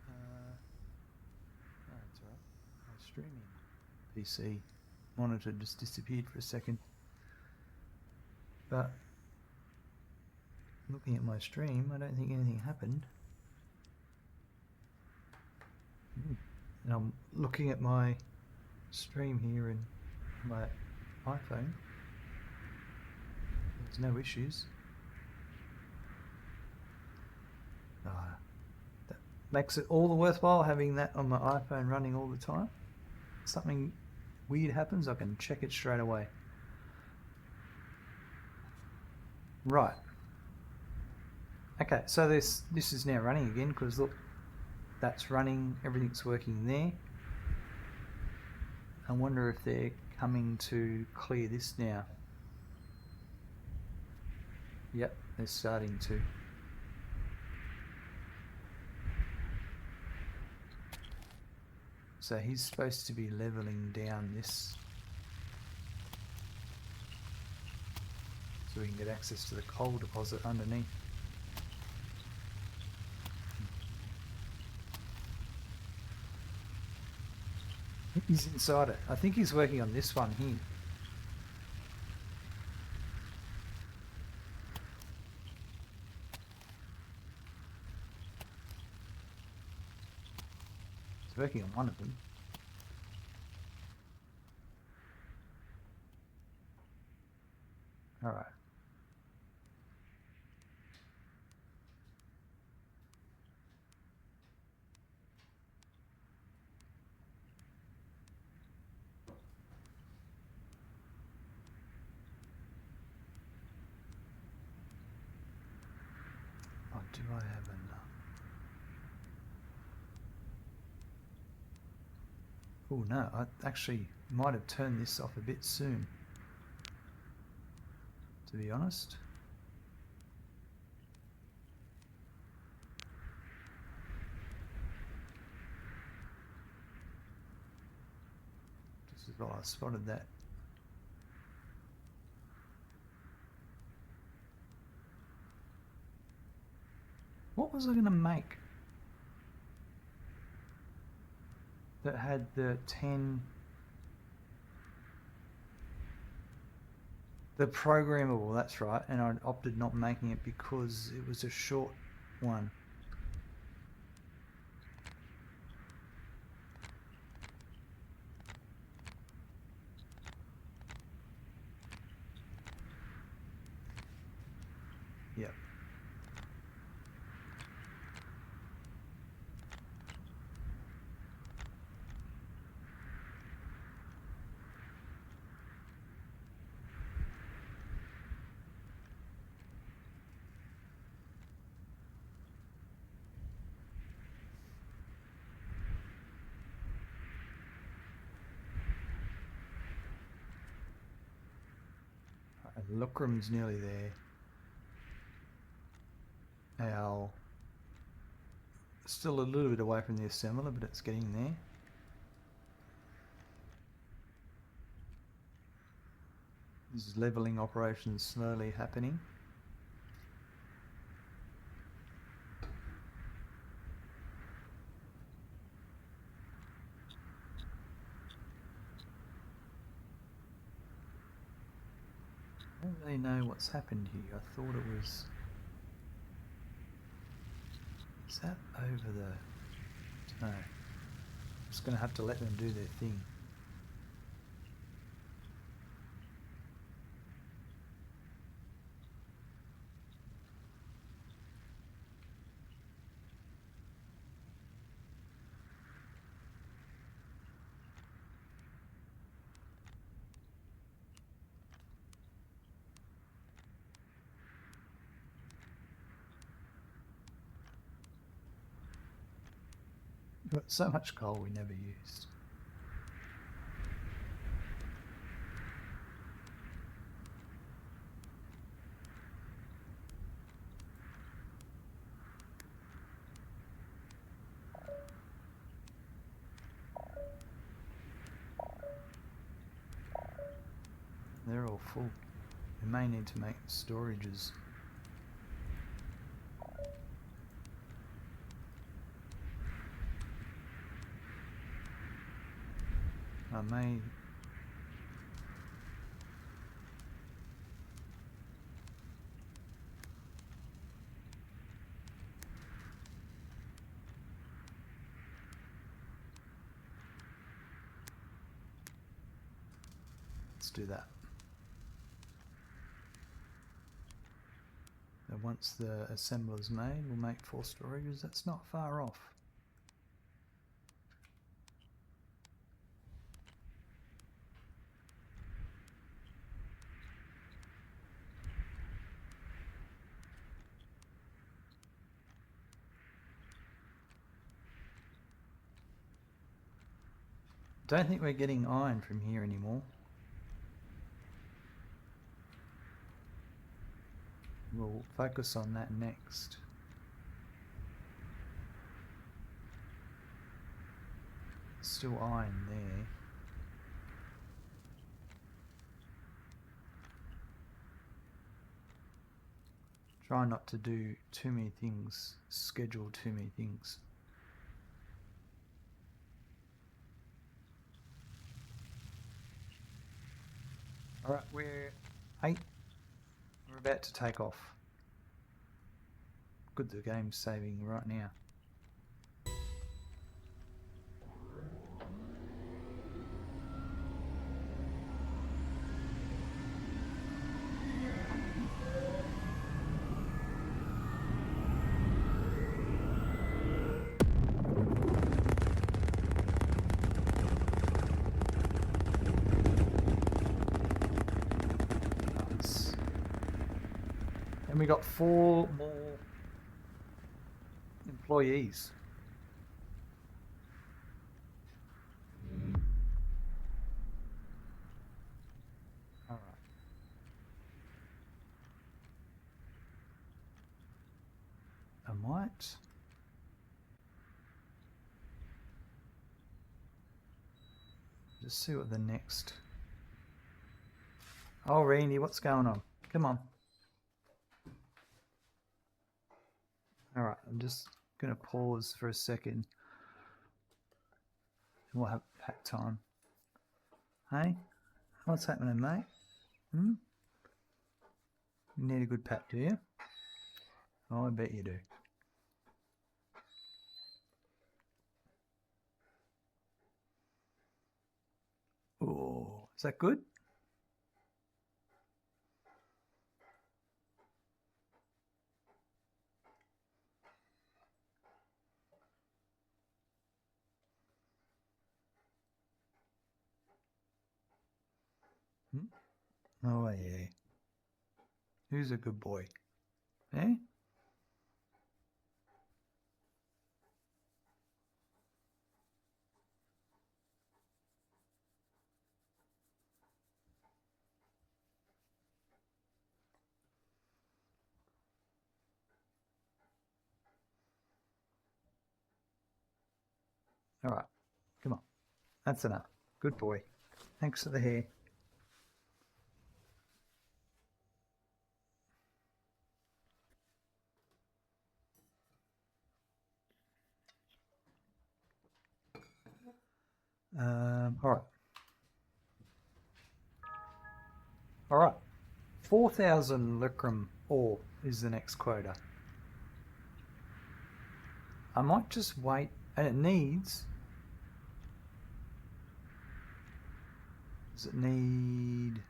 No, that's all right. My streaming PC monitor just disappeared for a second. But looking at my stream, I don't think anything happened. And I'm looking at my stream here in my iPhone. There's no issues. That makes it all the worthwhile having that on my iPhone running all the time. Something weird happens, I can check it straight away. Right. Okay, so this is now running again because look, that's running, everything's working there. I wonder if they're coming to clear this now. Yep, they're starting to. So he's supposed to be leveling down this so we can get access to the coal deposit underneath. He's inside it. I think he's working on this one here. He's working on one of them. All right. Oh, do I have enough? Oh no, I actually might have turned this off a bit soon, to be honest. Just as well I spotted that. What was I going to make that had the 10... The programmable, that's right, and I opted not making it because it was a short one. Yep. Luckrum's nearly there. Our... Still a little bit away from the assembler, but it's getting there. There's leveling operations slowly happening. I don't really know what's happened here. I thought it was... Is that over the... No. I'm just going to have to let them do their thing. We've got so much coal we never used. They're all full. We may need to make storages. I may... Let's do that. And once the assembler's made, we'll make 4 storages. That's not far off. Don't think we're getting iron from here anymore. We'll focus on that next. Still iron there. Try not to do too many things, schedule too many things. Alright, we're 8. We're about to take off. Good, the game's saving right now. And we got 4 more employees. All right. I might. Just see what the next... Oh, Randy, what's going on? Come on. Alright, I'm just going to pause for a second. And we'll have pack time. Hey? What's happening, mate? You need a good pat, do you? Oh, I bet you do. Oh, is that good? Oh, yeah. Who's a good boy? Eh? Alright, come on. That's enough. Good boy. Thanks for the hair. Alright. Alright. 4,000 Lecrum ore is the next quota. I might just wait, and it needs... Does it need...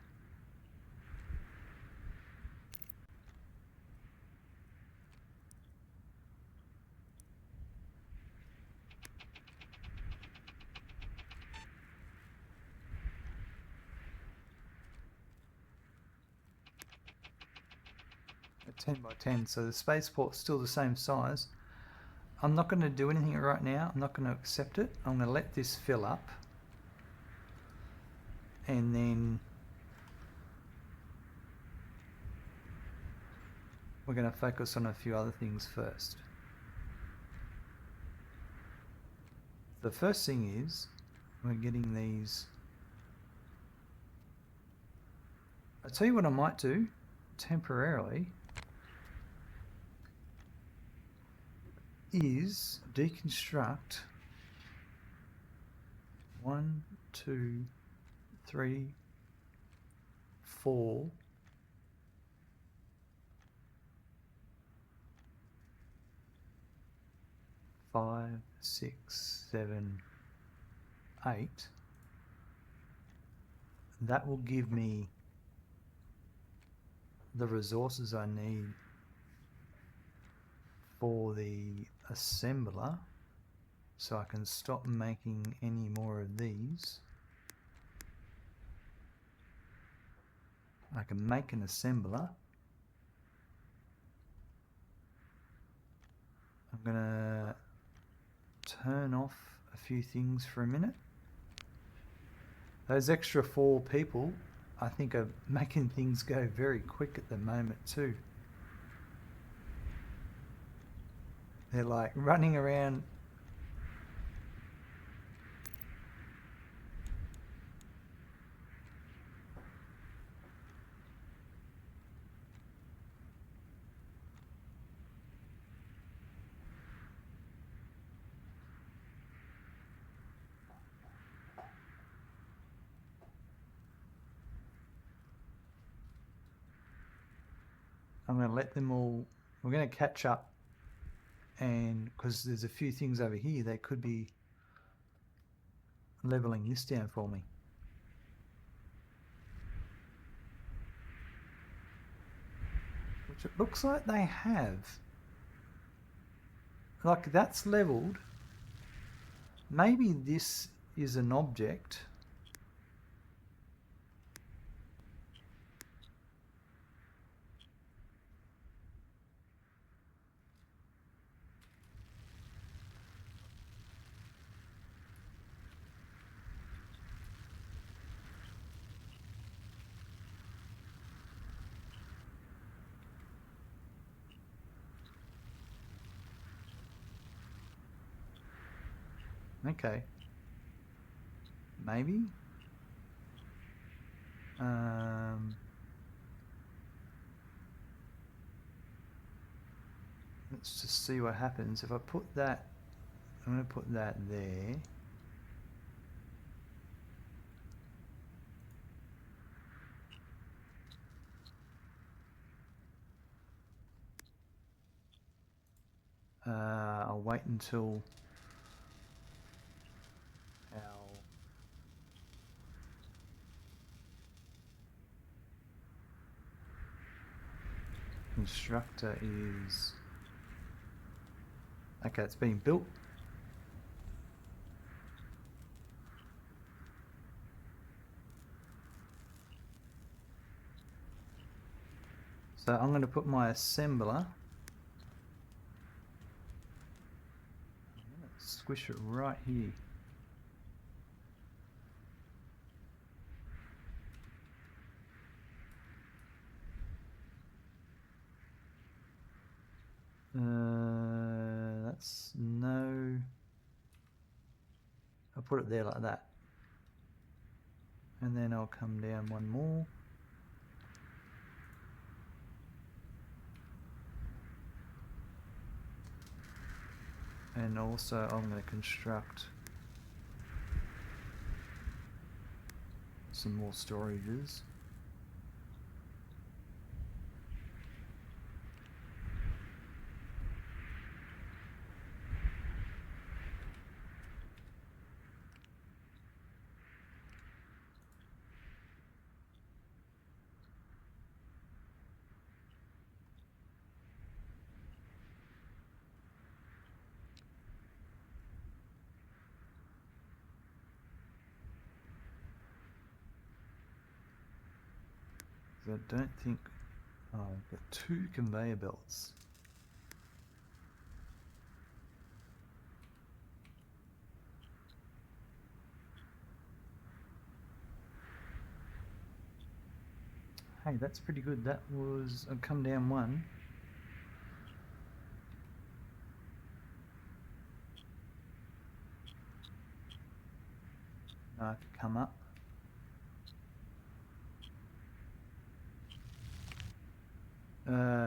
a 10 by 10, so the spaceport's still the same size. I'm not going to do anything right now. I'm not going to accept it. I'm going to let this fill up. And then we're going to focus on a few other things first. The first thing is we're getting these. I'll tell you what I might do temporarily is deconstruct 1, 2, 3, 4, 5, 6, 7, 8. That will give me the resources I need for the assembler, so I can stop making any more of these. I can make an assembler. I'm gonna turn off a few things for a minute. Those extra 4 people, I think, are making things go very quick at the moment too. They're like running around. I'm going to let them all, we're going to catch up, and because there's a few things over here that could be leveling this down for me. Which it looks like they have. Like that's leveled. Maybe this is an object. Okay. Maybe. Let's just see what happens. If I put that, I'm going to put that there. I'll wait until our constructor is... Okay, it's being built. So I'm going to put my assembler. I'm going to squish it right here. That's no... I'll put it there like that. And then I'll come down one more. And also I'm going to construct some more storages. I don't think... Oh, I've got 2 conveyor belts. Hey, that's pretty good. That was... I've come down 1. Now I can come up.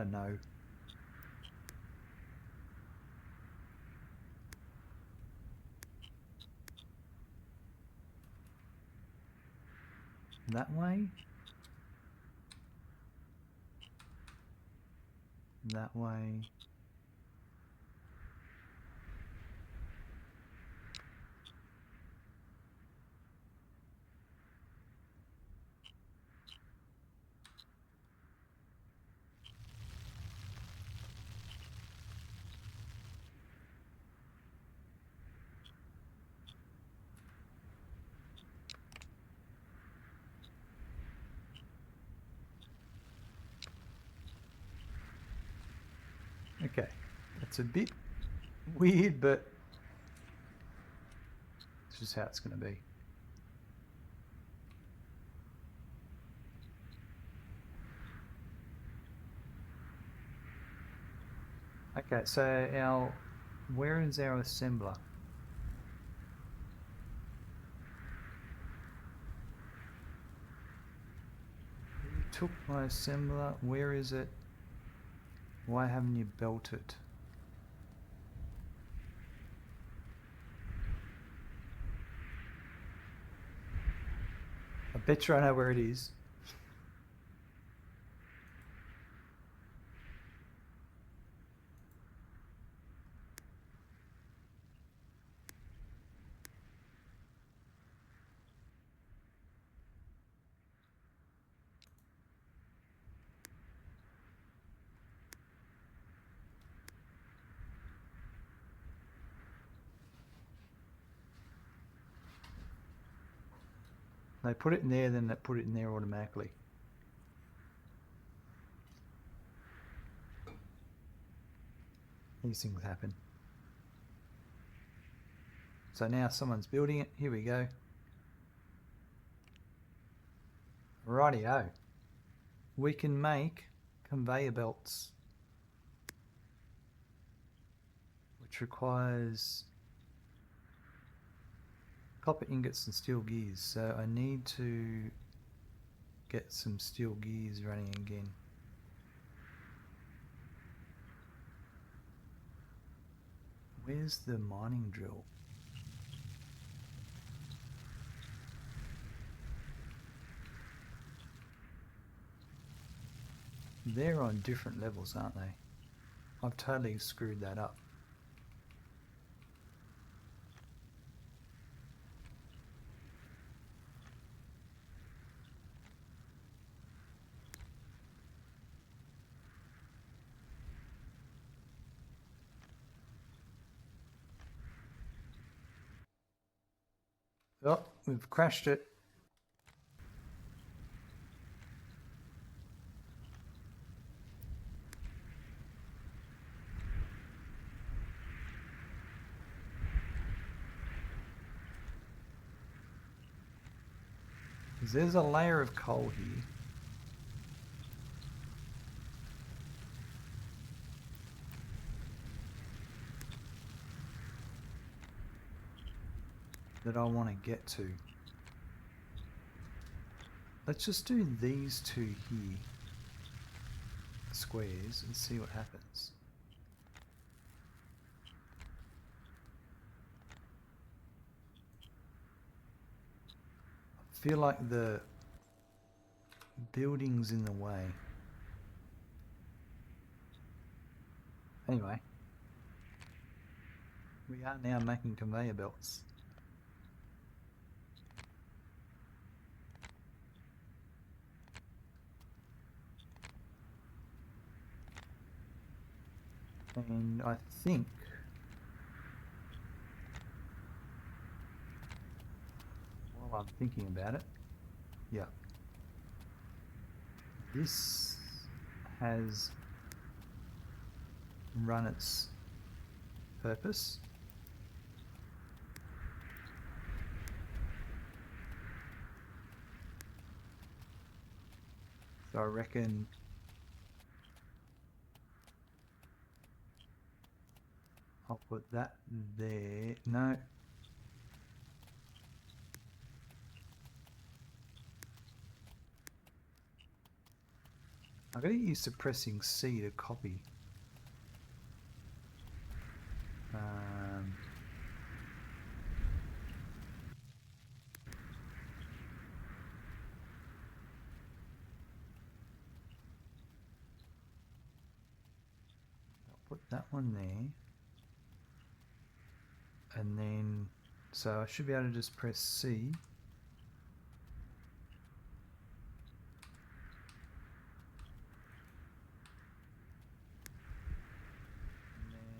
No. That way? That way. Okay, that's a bit weird, but it's just how it's going to be. Okay, so where is our assembler? You took my assembler, where is it? Why haven't you built it? I bet you I know where it is. They put it in there, then they put it in there automatically. These things happen. So now someone's building it. Here we go. Rightio. We can make conveyor belts, which requires copper ingots and steel gears. So I need to get some steel gears running again. Where's the mining drill? They're on different levels, aren't they? I've totally screwed that up. Oh, we've crashed it. There's a layer of coal here. That I want to get to. Let's just do these 2 here, squares, and see what happens. I feel like the building's in the way. Anyway, we are now making conveyor belts. And I think while I'm thinking about it, yeah, this has run its purpose. So I reckon I'll put that there. No. I'm going to use suppressing C to copy. I'll put that one there. And then, so I should be able to just press C. And then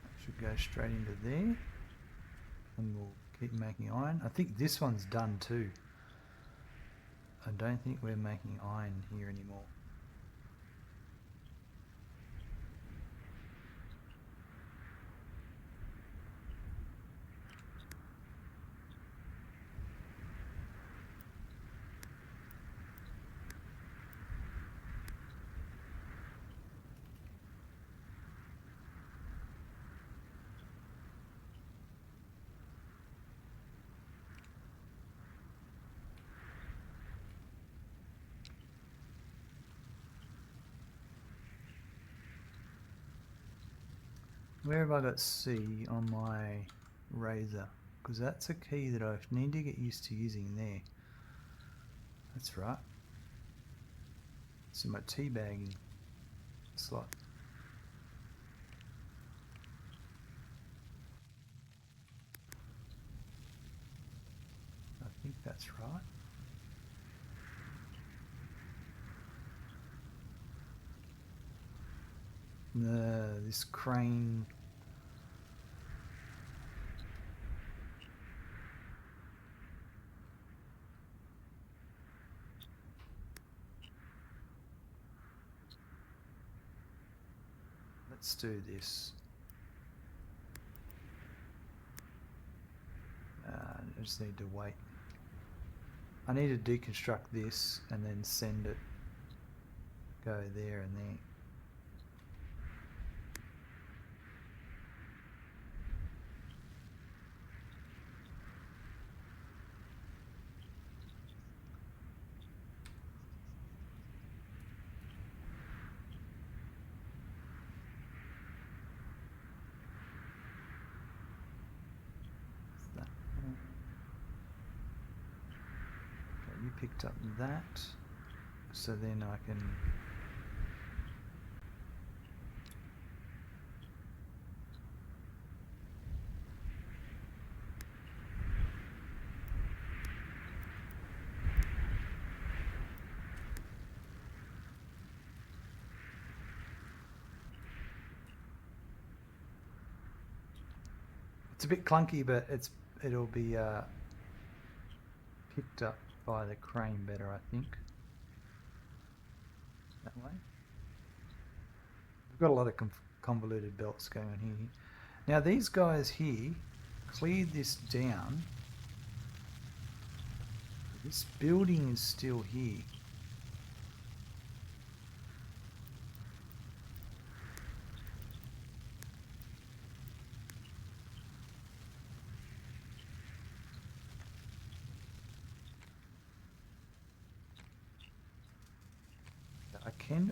that should go straight into there. And we'll keep making iron. I think this one's done too. I don't think we're making iron here anymore. Where have I got C on my razor? Because that's a key that I need to get used to using there. That's right. It's in my teabagging slot. I think that's right. This crane. Let's do this. I just need to wait. I need to deconstruct this and then send it. Go there and there. You picked up that, so then I can it's a bit clunky, but it'll be picked up by the crane better, I think. That way. We've got a lot of convoluted belts going on here. Now these guys here cleared this down. This building is still here.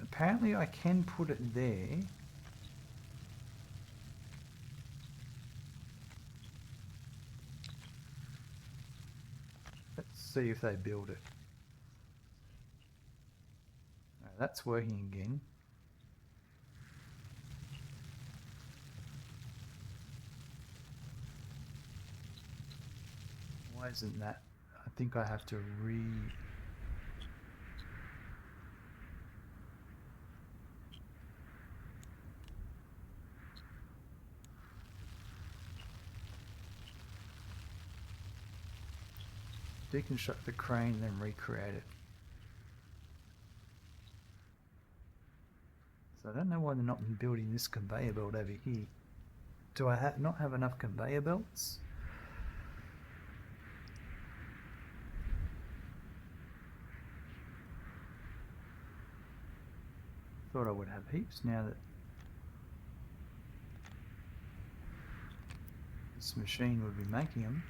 apparently I can put it there. Let's see if they build it. No, that's working again. Why isn't that? I think I have to deconstruct the crane and then recreate it. So I don't know why they're not building this conveyor belt over here. Do I not have enough conveyor belts? Thought I would have heaps now that this machine would be making them.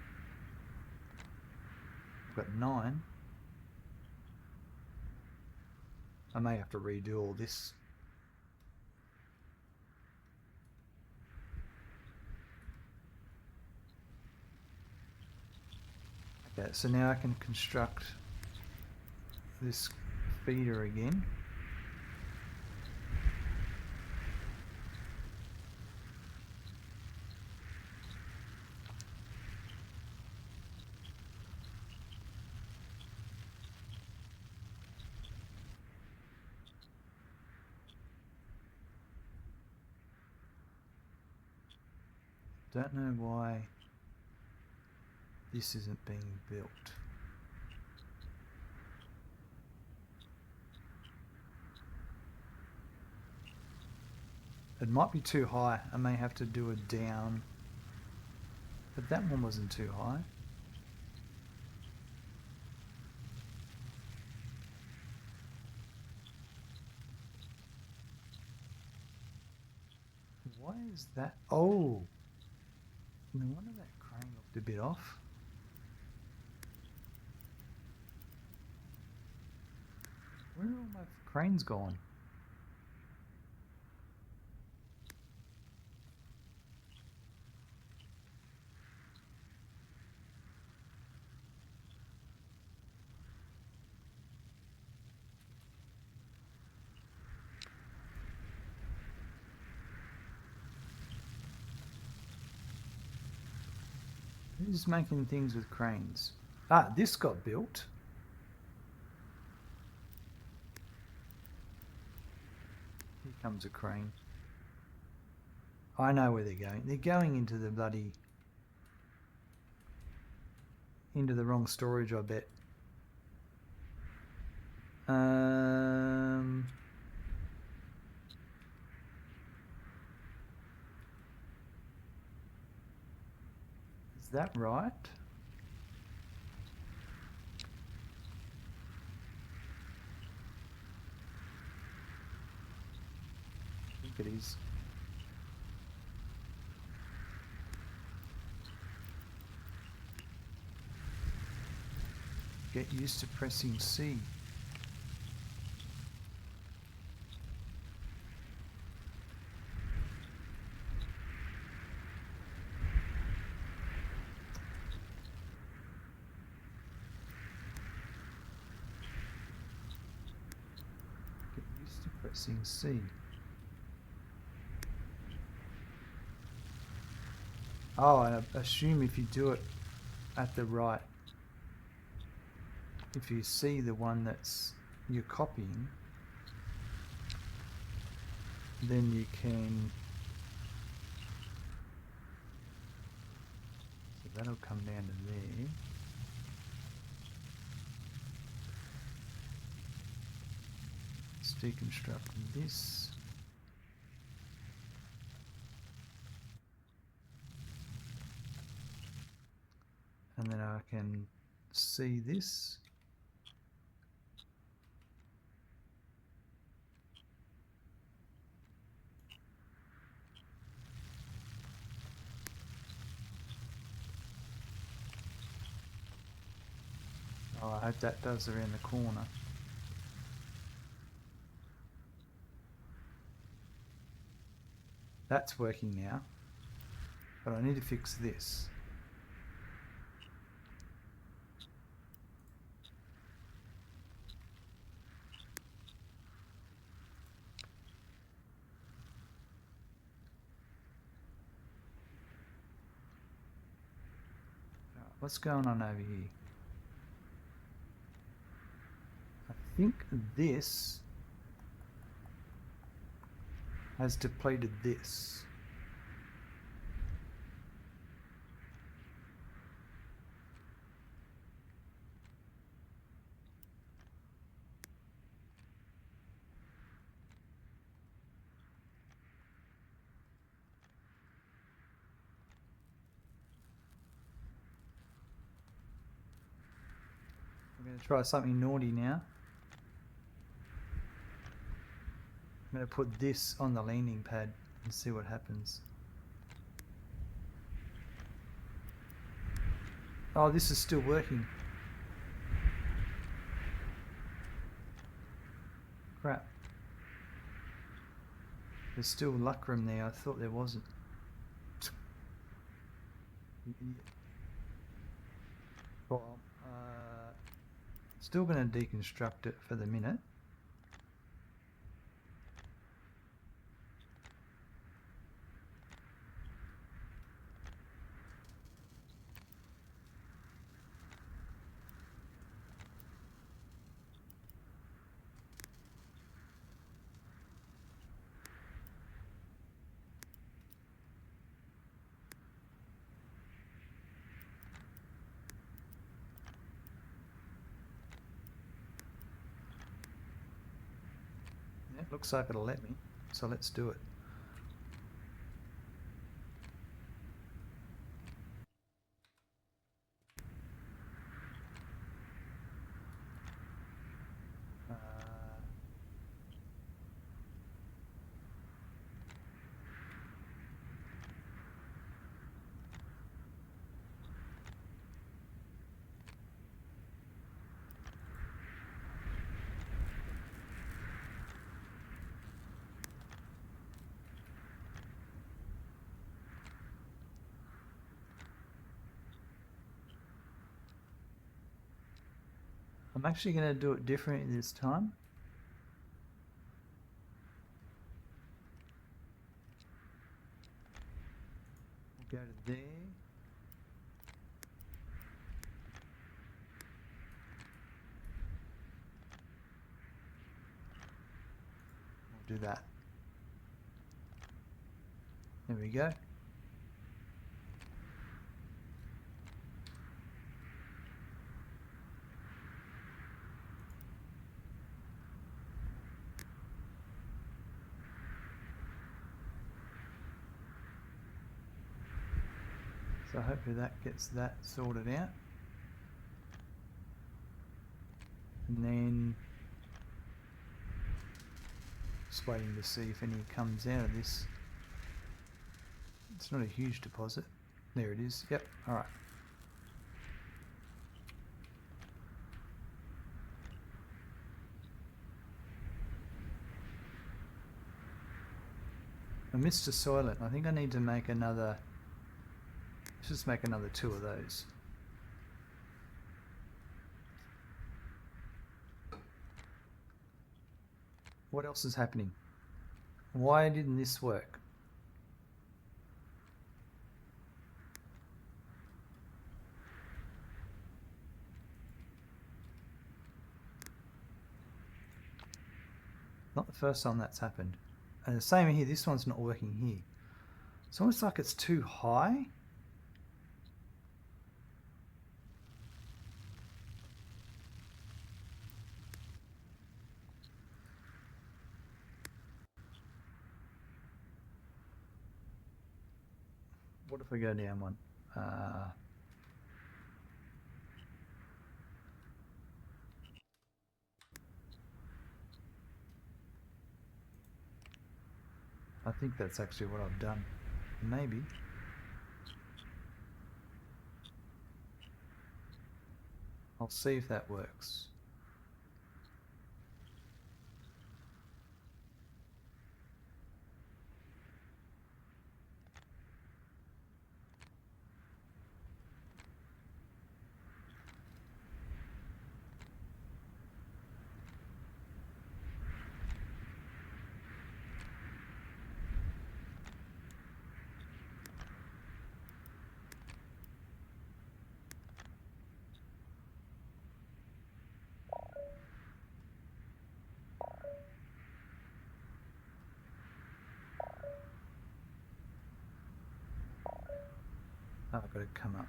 I've got 9. I may have to redo all this. Okay, so now I can construct this feeder again. Don't know why this isn't being built. It might be too high. I may have to do it down. But that one wasn't too high. Why is that? Oh! No wonder that crane looked a bit off. Where are all my cranes gone? Who's making things with cranes? Ah, this got built. Here comes a crane. I know where they're going. They're going into the bloody... into the wrong storage, I bet. Is that right? I think it is. Get used to pressing C. Get used to pressing C. Oh, I assume if you do it at the right, if you see the one that's you're copying, then you can, so that'll come down to there. Let's deconstruct this. And then I can see this. Oh, I hope that does around the corner. That's working now. But I need to fix this. What's going on over here? I think this has depleted this. I'm going to try something naughty now. I'm going to put this on the landing pad and see what happens. Oh, this is still working. Crap. There's still luck room there. I thought there wasn't. Well, still going to deconstruct it for the minute. Yeah, looks like it'll let me, so let's do it. I'm actually going to do it differently this time. We'll go to there. We'll do that. There we go. So hopefully that gets that sorted out. And then just waiting to see if any comes out of this. It's not a huge deposit. There it is. Yep. All right. Mr. Soylent, I think I need to make another. Let's just make another 2 of those. What else is happening? Why didn't this work? Not the first time that's happened. And the same here, this one's not working here. It's almost like it's too high. What if we go down one? I think that's actually what I've done. Maybe. I'll see if that works. I've got to come up.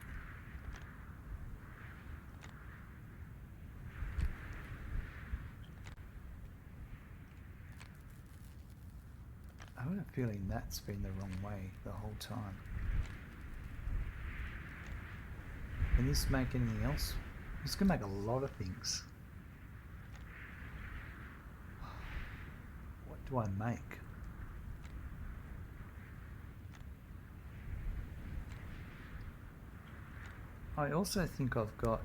I have a feeling that's been the wrong way the whole time. Can this make anything else? This can make a lot of things. What do I make? I also think I've got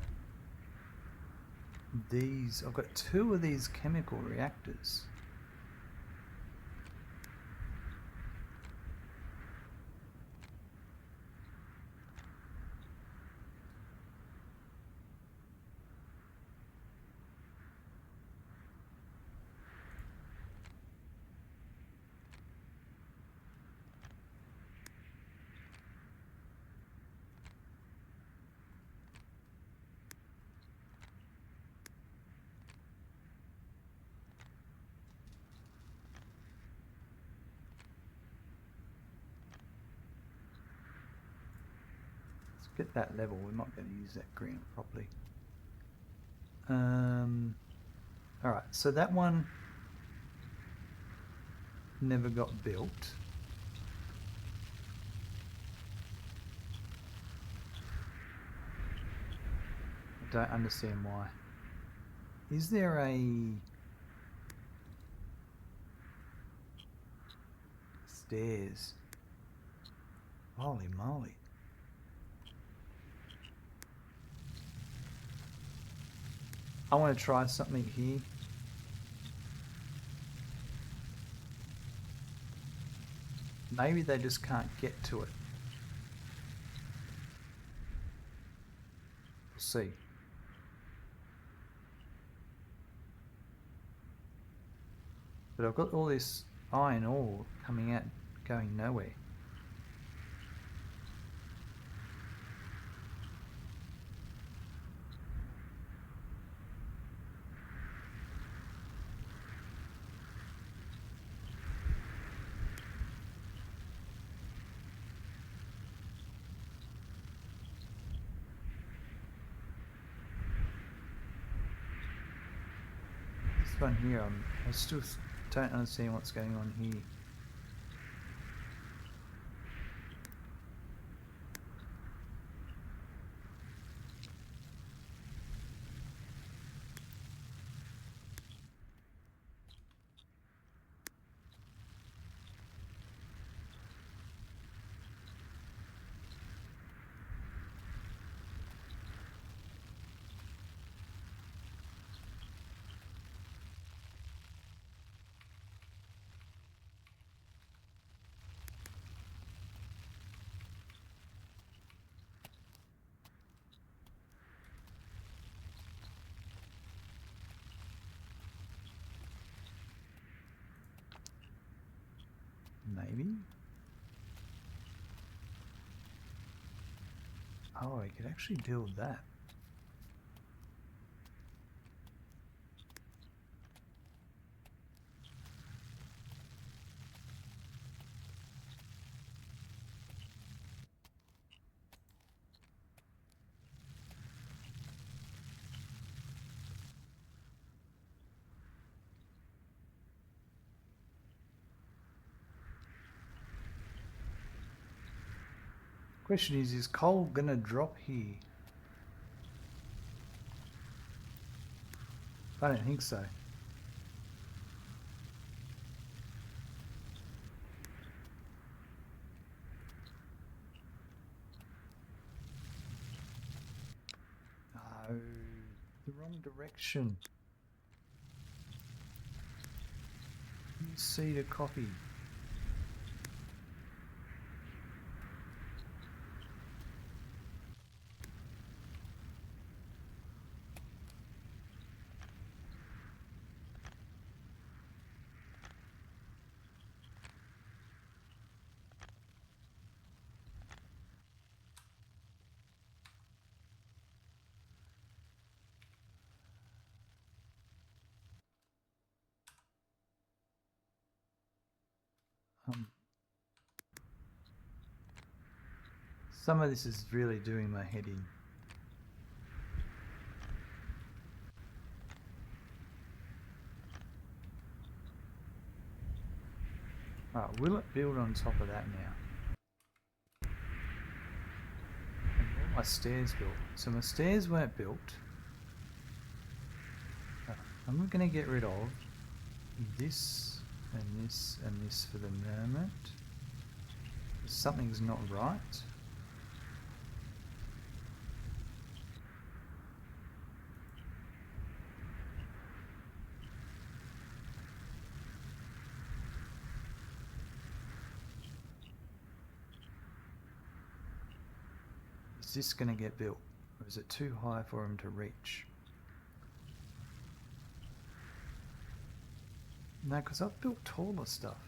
these. I've got 2 of these chemical reactors. Get that level, we might be able to use that green properly. Alright, so that one never got built. I don't understand why. Is there a stairs? Holy moly. I want to try something here. Maybe they just can't get to it. We'll see. But I've got all this iron ore coming out, going nowhere. This one here, I still don't understand what's going on here. Maybe? Oh, I could actually build that. Question is coal gonna drop here? I don't think so. No, the wrong direction. Use C to copy. Some of this is really doing my head in. Alright, will it build on top of that now? And were my stairs built? So my stairs weren't built. I'm going to get rid of this and this and this for the moment. Something's not right. Is this going to get built? Or is it too high for him to reach? No, because I've built taller stuff.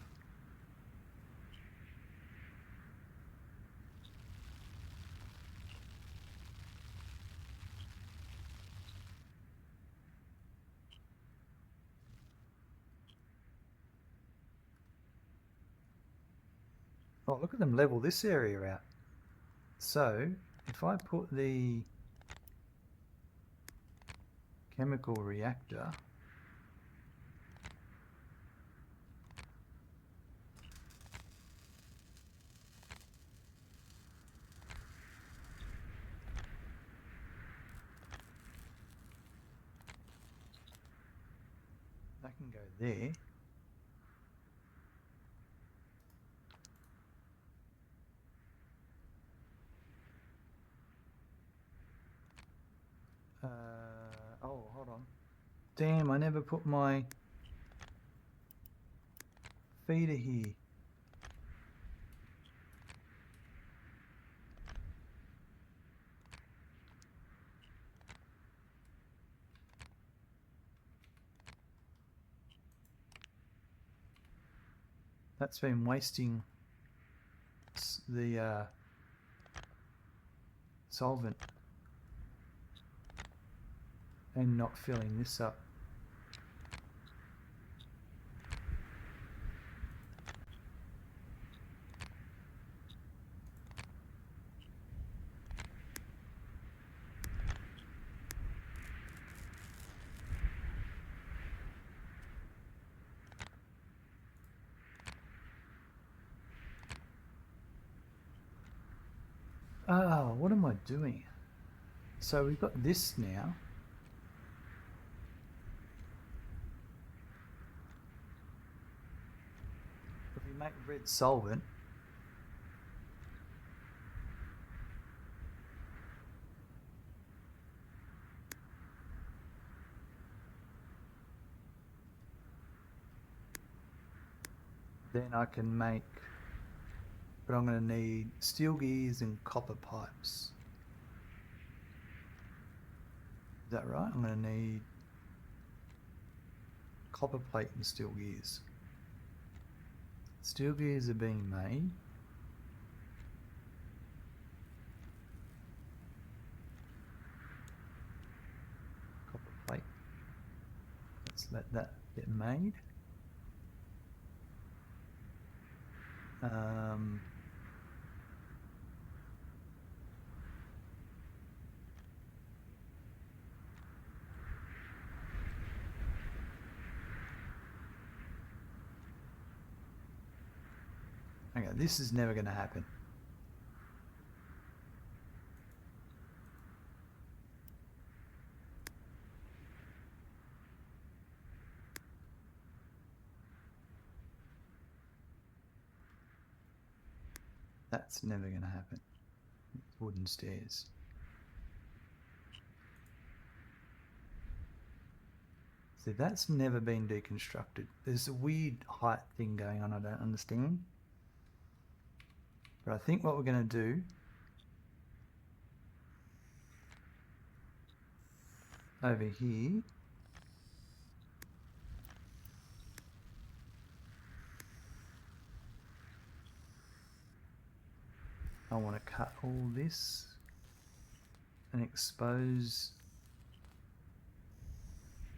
Oh, look at them level this area out. So, if I put the chemical reactor that can go there. Oh, hold on. Damn, I never put my feeder here. That's been wasting the solvent and not filling this up. Oh, what am I doing? So we've got this now. If we make red solvent, then I can make, but I'm going to need steel gears and copper pipes. Is that right? I'm going to need copper plate and steel gears. Steel gears are being made. Copper plate. Let's let that get made. Okay, this is never going to happen. That's never going to happen. Wooden stairs. So that's never been deconstructed. There's a weird height thing going on I don't understand. But I think what we're going to do over here I want to cut all this and expose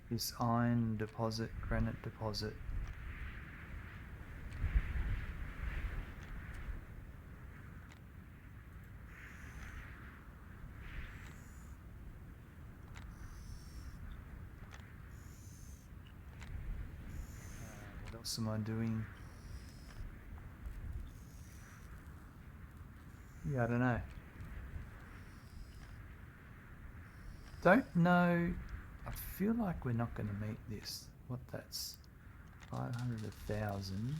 this iron deposit, granite deposit. else am I doing? Yeah, I don't know. Don't know. I feel like we're not going to meet this. What that's 500, 1,000.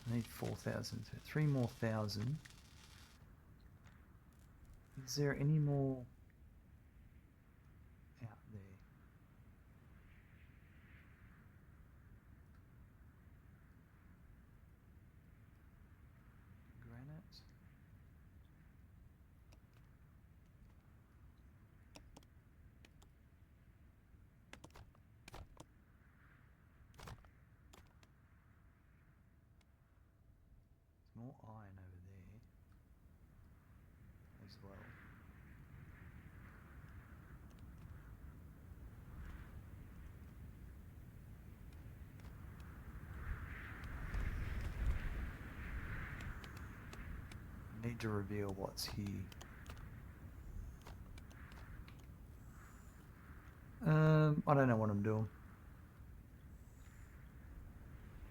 I need 4,000. 3 more thousand. Is there any more out there? Granite. There's more iron over there as well. Need to reveal what's here. I don't know what I'm doing.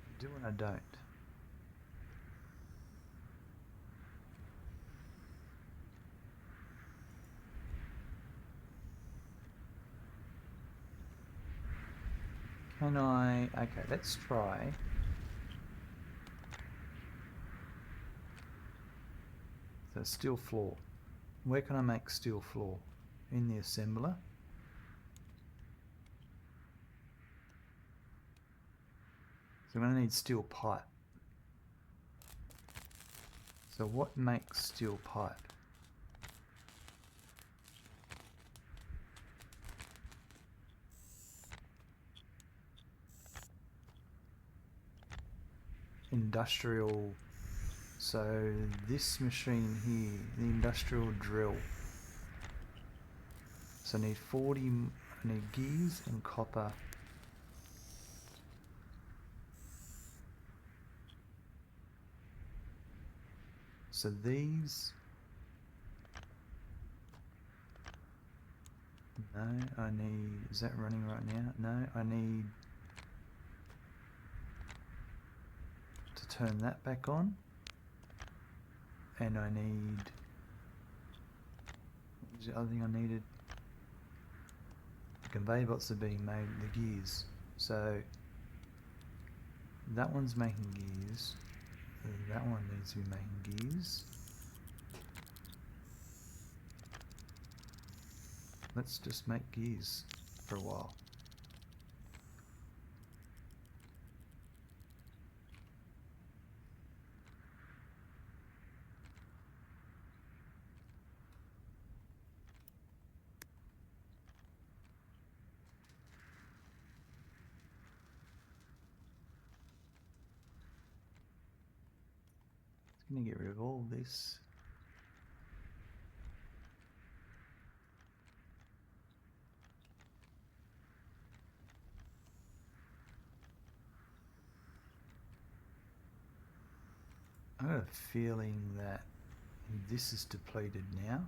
I do and I don't. Can I... Okay, let's try. So steel floor. Where can I make steel floor? In the assembler. So I'm going to need steel pipe. So what makes steel pipe? Industrial. So this machine here, the industrial drill. So I need 40, I need gears and copper. So these, no, I need, is that running right now? No, I need to turn that back on. And I need, what was the other thing I needed? The conveyor belts are being made, the gears. So that one's making gears. That one needs to be making gears. Let's just make gears for a while. It's going to get rid of all this. I got a feeling that this is depleted now.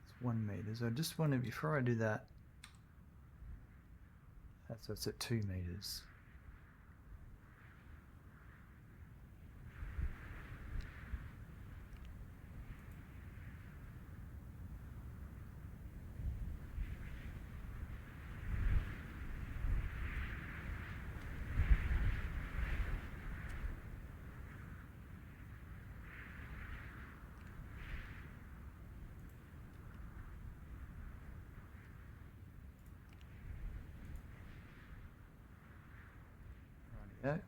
It's 1 meter. So I just want to, before I do that, so it's at 2 meters. Rightio.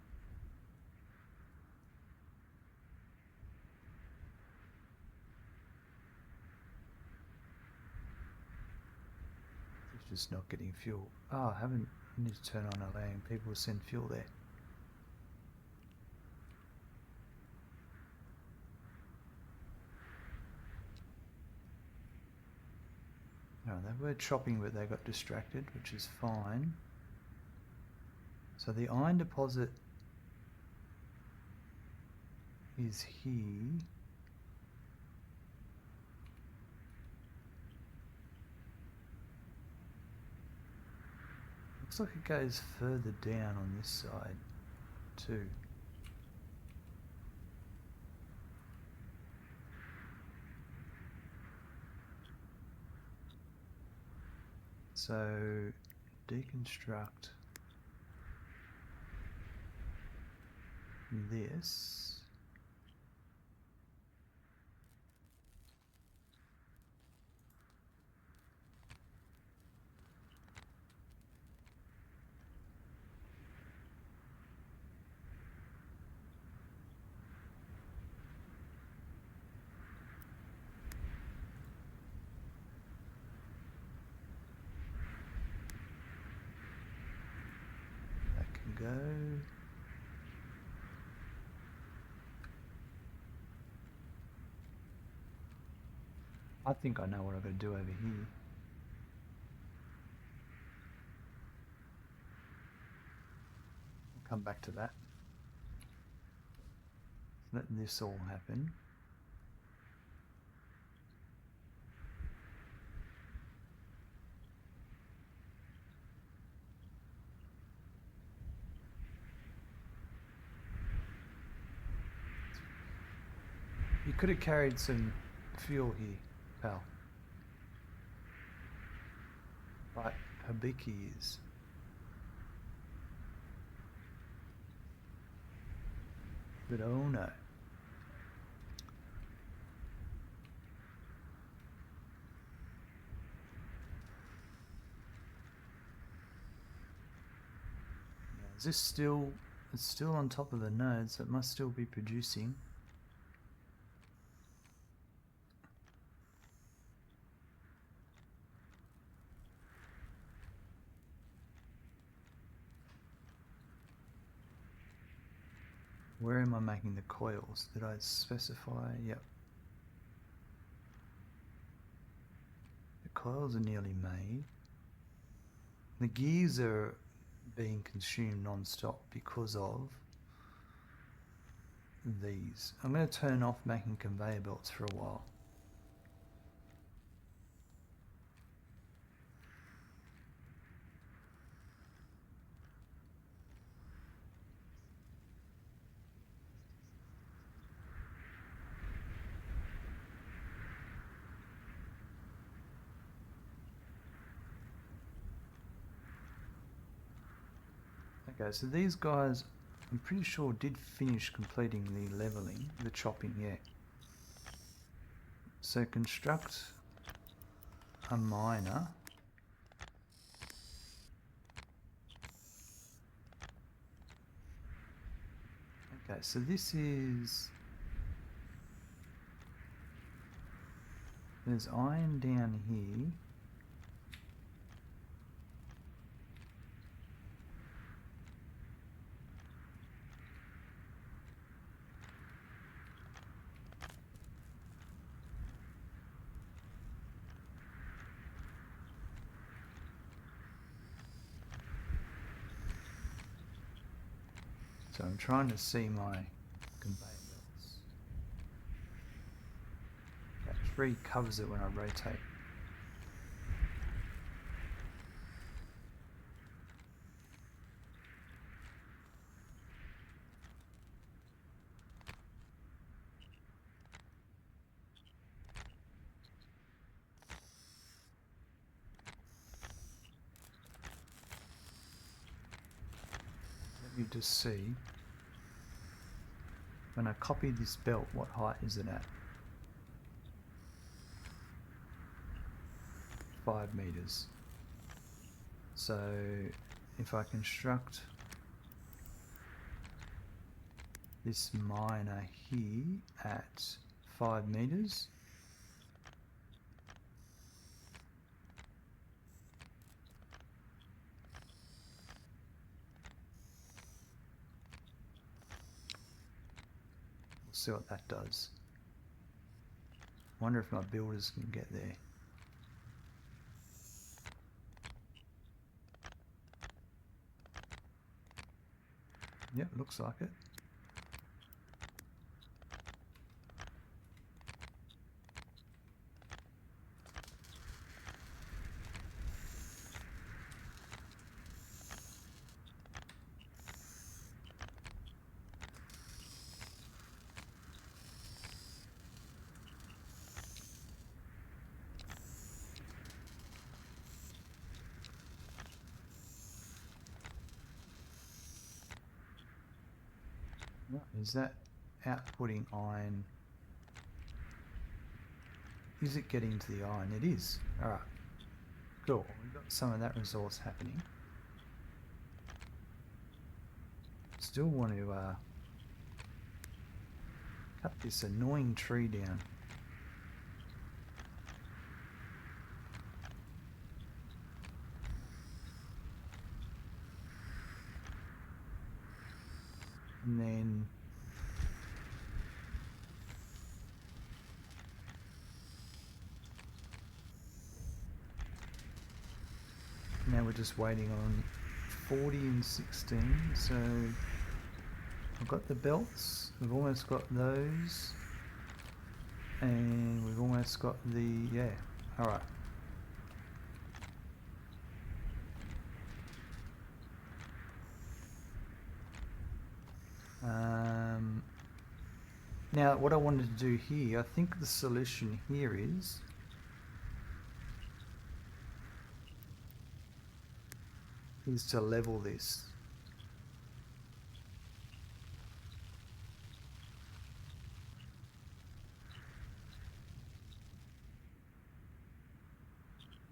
It's just not getting fuel. Oh, I haven't. I need to turn on allowing people to send fuel there. Oh, they were chopping, but they got distracted, which is fine. So the iron deposit is here. Looks like it goes further down on this side too. So deconstruct this. That can go. I think I know what I've got to do over here. I'll come back to that. Let this all happen. You could have carried some fuel here, pal. Right, Hibiki is. But oh no. Is this still, it's still on top of the node, so it must still be producing. Where am I making the coils? Did I specify? Yep. The coils are nearly made. The gears are being consumed non-stop because of these. I'm going to turn off making conveyor belts for a while. Okay, so these guys, I'm pretty sure did finish completing the leveling, the chopping, yeah. So construct a miner. Okay, so this is, there's iron down here. So I'm trying to see my conveyor belts. That tree covers it when I rotate. Let me just see. When I copy this belt, what height is it at? 5 meters. So if I construct this miner here at 5 meters, we'll see what that does. Wonder if my builders can get there. Yep, looks like it. What is that outputting iron? Is it getting to the iron? It is. Alright. Cool. We've got some of that resource happening. Still want to cut this annoying tree down. And then now we're just waiting on 40 and 16. So I've got the belts, we've almost got those, and we've almost got the, yeah, alright. Now what I wanted to do here, I think the solution here is to level this.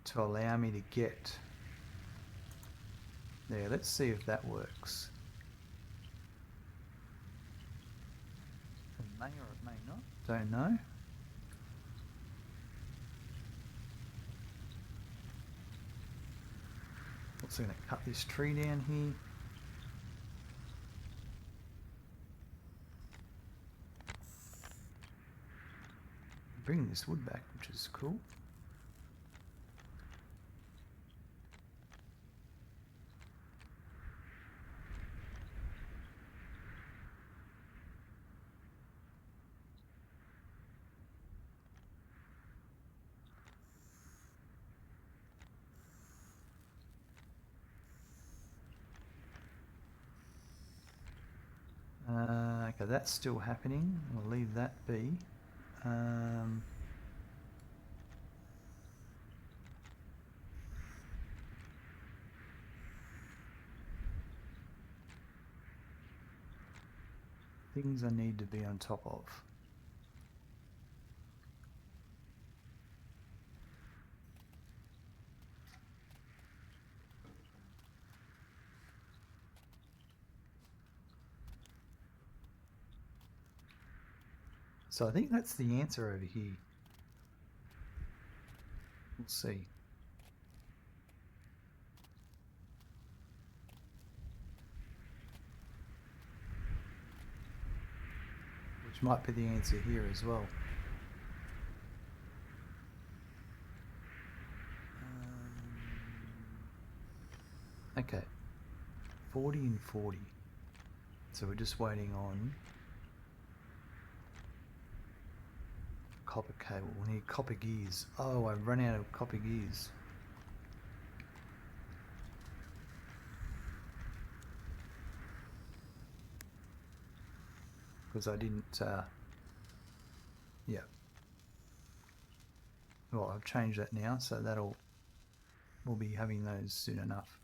To allow me to get there. Let's see if that works. It may or it may not. Don't know. Also going to cut this tree down here. Bring this wood back, which is cool. Okay, that's still happening. We'll leave that be. Things I need to be on top of. So I think that's the answer over here. We'll see. Which might be the answer here as well. Okay. 40 and 40. So we're just waiting on copper cable. We need copper gears. Oh, I've run out of copper gears. Because I didn't, yeah. Well, I've changed that now, so we'll be having those soon enough.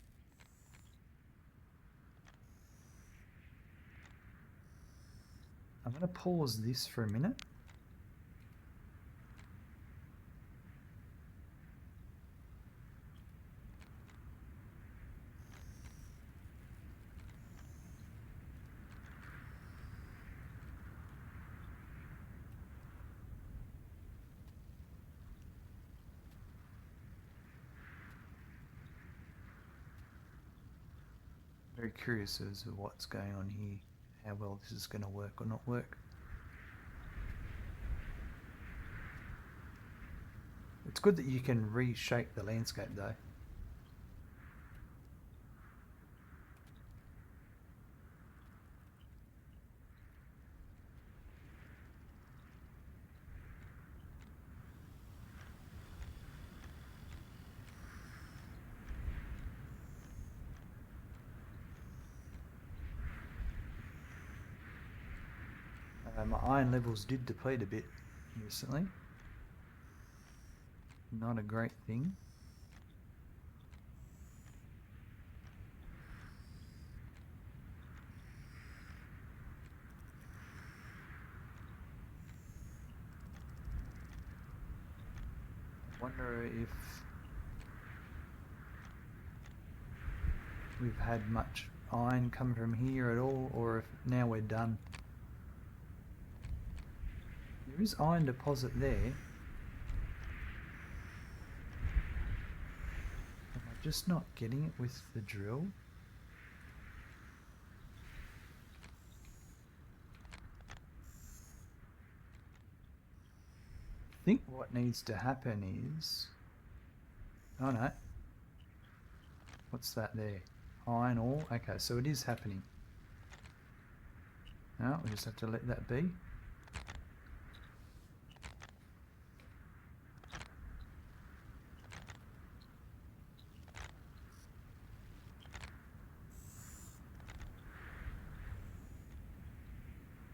I'm going to pause this for a minute. Very curious as to what's going on here, how well this is going to work or not work. It's good that you can reshape the landscape though. My iron levels did deplete a bit recently. Not a great thing. I wonder if we've had much iron come from here at all, or if now we're done. There is iron deposit there. Am I just not getting it with the drill? I think what needs to happen is... Oh no. What's that there? Iron ore? Okay, so it is happening. Now we just have to let that be.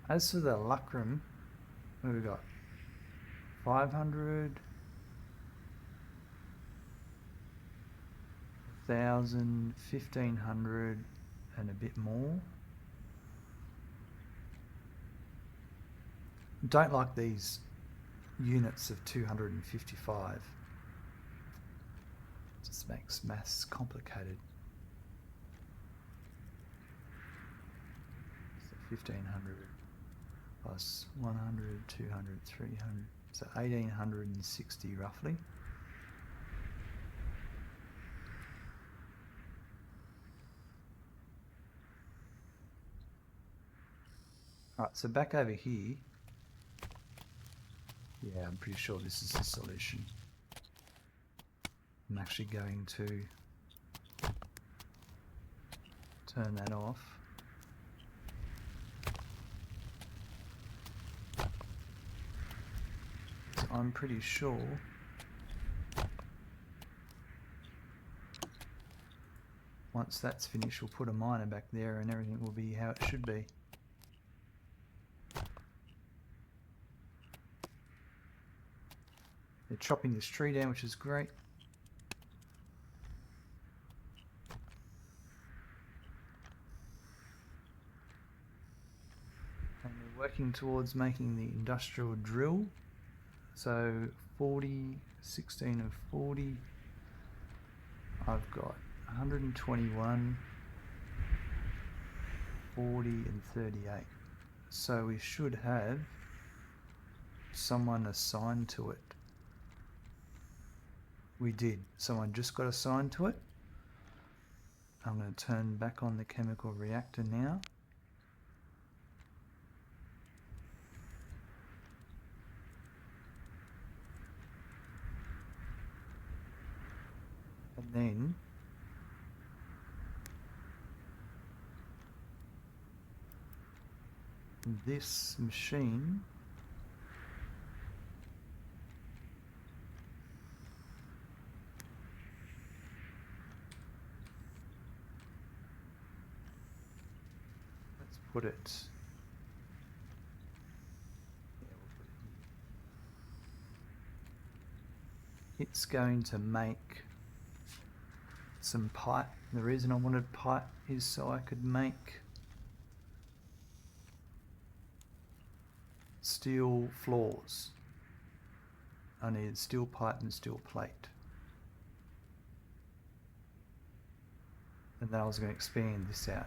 As for the lucrum, what have we got? 500, 1,000, 1,500 and a bit more. Don't like these units of 255. Just makes maths complicated. So 1,500 plus 100, 200, 300, so 1,860 roughly. Alright, so back over here. Yeah, I'm pretty sure this is the solution. I'm actually going to turn that off. So I'm pretty sure once that's finished, we'll put a miner back there and everything will be how it should be. They're chopping this tree down, which is great. And we're working towards making the industrial drill. So 40, 16 of 40. I've got 121, 40 and 38. So we should have someone assigned to it. We did. Someone just got assigned to it. I'm going to turn back on the chemical reactor now. And then this machine put it. Yeah, we'll put it here. It's going to make some pipe. The reason I wanted pipe is so I could make steel floors. I needed steel pipe and steel plate. And then I was going to expand this out.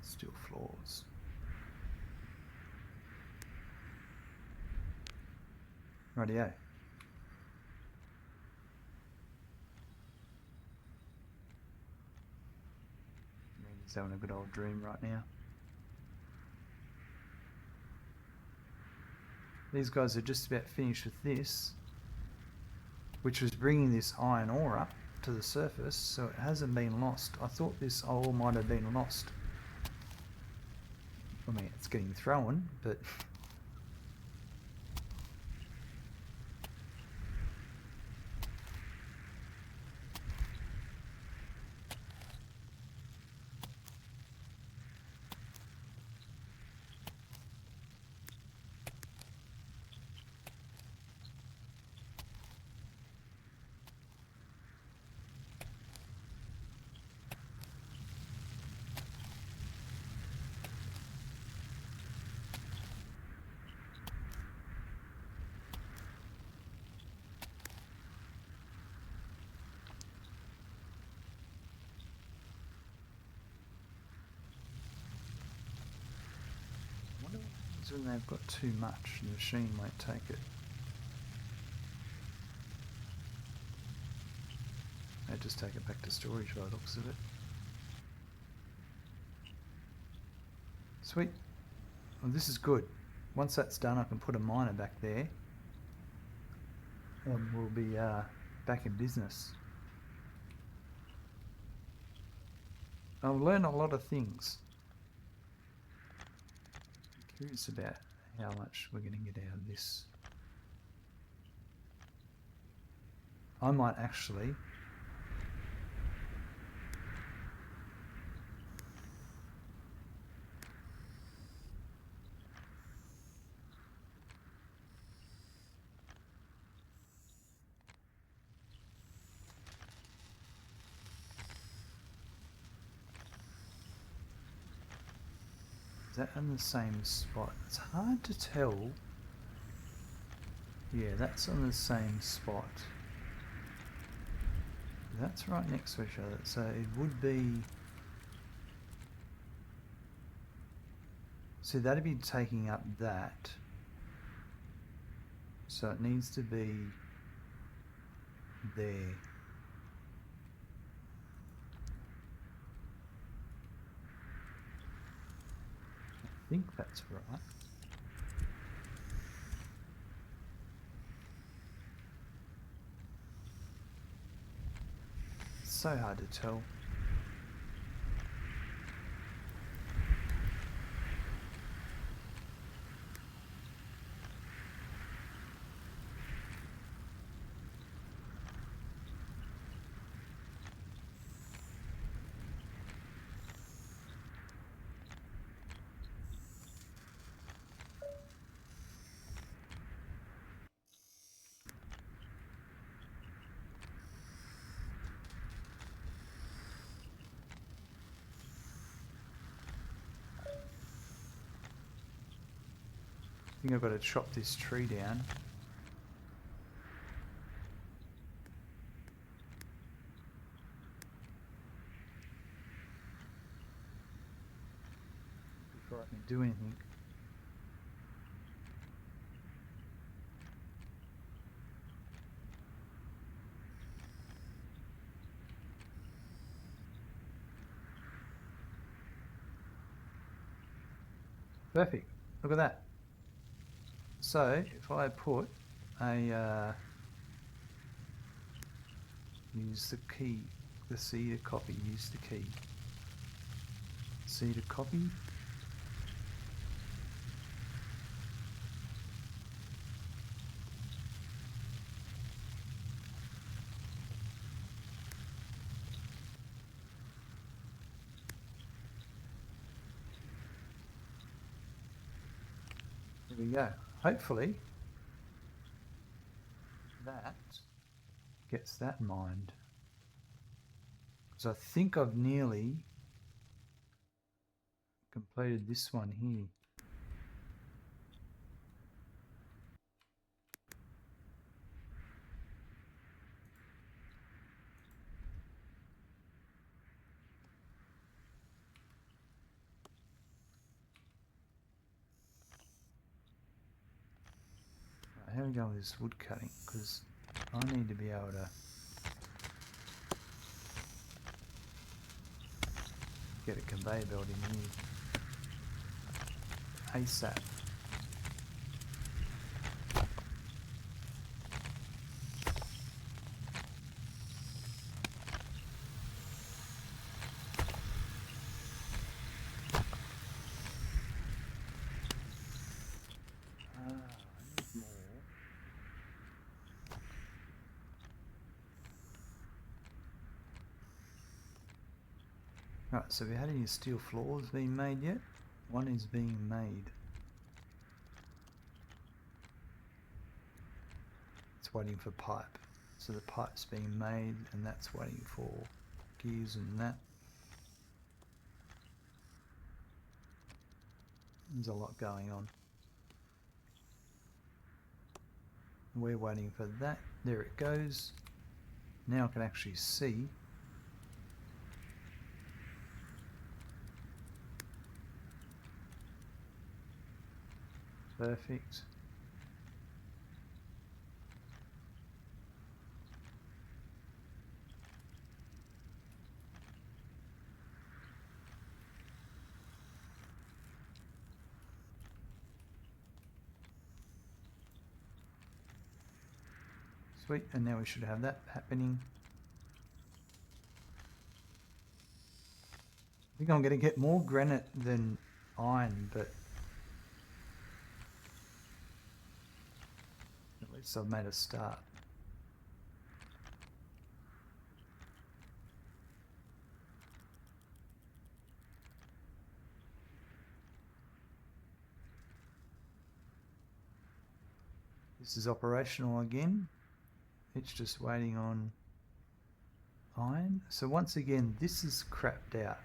Steel floors. Rightio. He's having a good old dream right now. These guys are just about finished with this, which was bringing this iron ore up. to the surface, so it hasn't been lost. I thought this ore might have been lost. I mean, it's getting thrown, but... when they've got too much, the machine won't take it. They just take it back to storage by the looks of it. Sweet. Well, this is good. Once that's done, I can put a miner back there, and we'll be back in business. I've learned a lot of things. Curious about how much we're going to get out of this. I might actually that in the same spot? It's hard to tell. Yeah, that's on the same spot. That's right next to each other, so it would be... See, that'd be taking up that. So it needs to be there. I think that's right. It's so hard to tell. I think I've got to chop this tree down. Before I can do anything. Perfect. Look at that. So if I put a use the key, the C to copy, use the key. C to copy. There we go. Hopefully that gets that mined. Because I think I've nearly completed this one here. How are we going with this wood cutting? Because I need to be able to get a conveyor belt in here ASAP. Right, so we had any steel floors being made yet? One is being made. It's waiting for pipe. So the pipe's being made and that's waiting for gears and that. There's a lot going on. We're waiting for that. There it goes. Now I can actually see. Perfect. Sweet, and now we should have that happening. I think I'm going to get more granite than iron, but at least I've made a start. This is operational again. It's just waiting on iron. So once again, this is crapped out.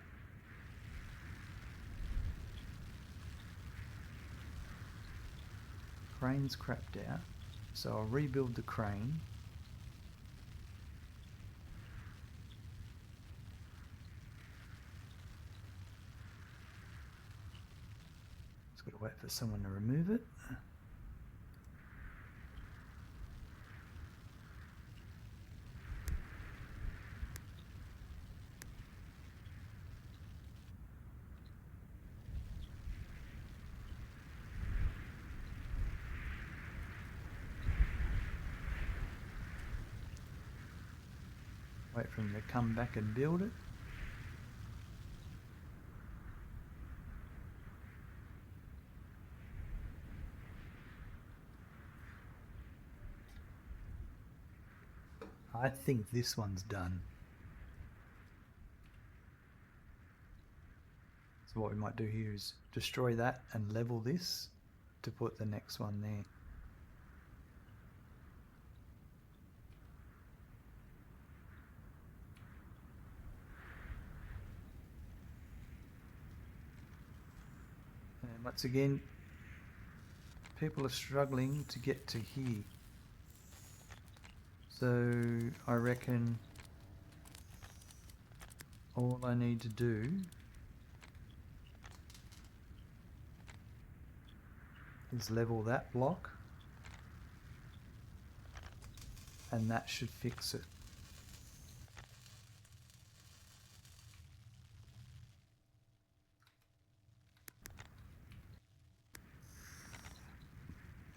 Crane's crapped out. So I'll rebuild the crane. Just got to wait for someone to remove it. Wait for them to come back and build it. I think this one's done. So what we might do here is destroy that and level this to put the next one there. And once again, people are struggling to get to here. So I reckon all I need to do is level that block and that should fix it.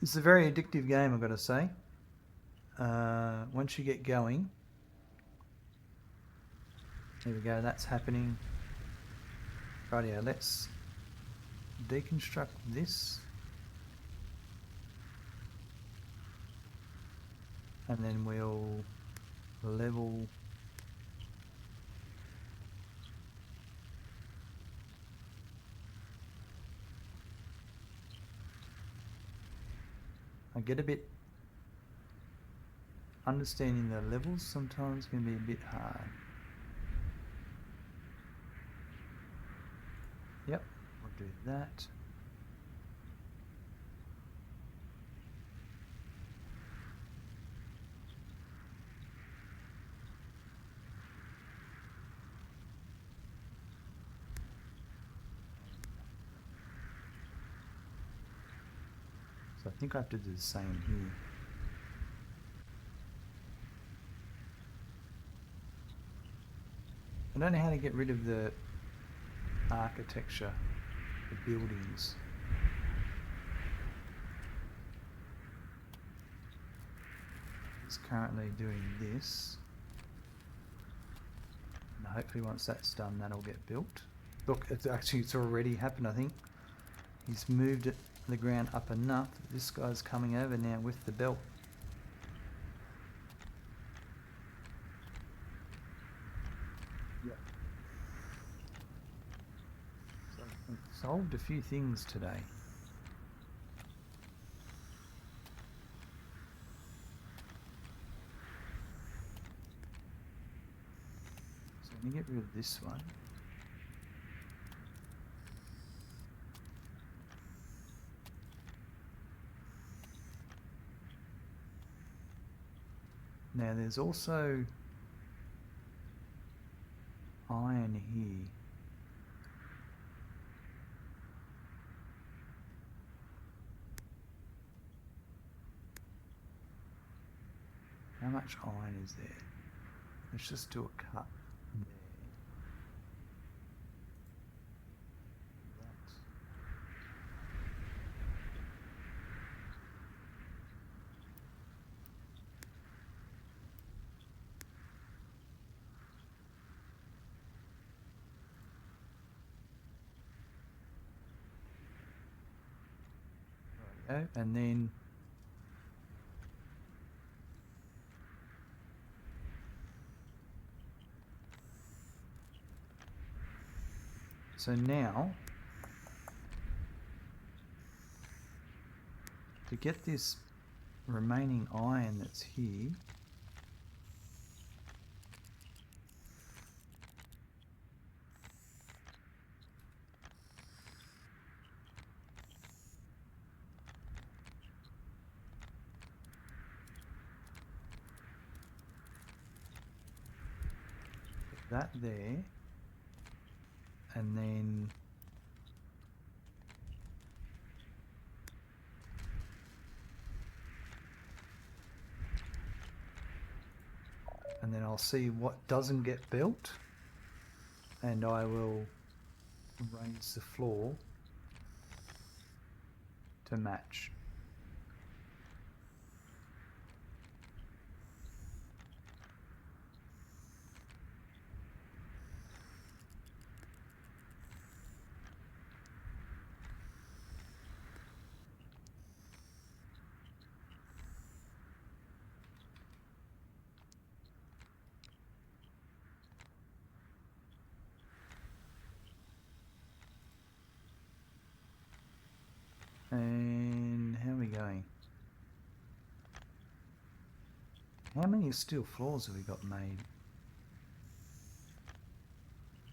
It's a very addictive game, I've got to say. Once you get going, there we go, that's happening. Rightio, let's deconstruct this. And then we'll level I get a bit understanding the levels sometimes can be a bit hard. Yep, we'll do that. So I think I have to do the same here. I don't know how to get rid of the architecture, the buildings. It's currently doing this. And hopefully once that's done, that'll get built. Look, it's already happened, I think. He's moved it, the ground up enough that this guy's coming over now with the belt. We've solved a few things today. So let me get rid of this one. Now there's also iron here. How much iron is there? Let's just do a cut there. There we go. And then so now, to get this remaining iron that's here, put that there, and then I'll see what doesn't get built, and I will raise the floor to match. And how are we going? How many steel floors have we got made?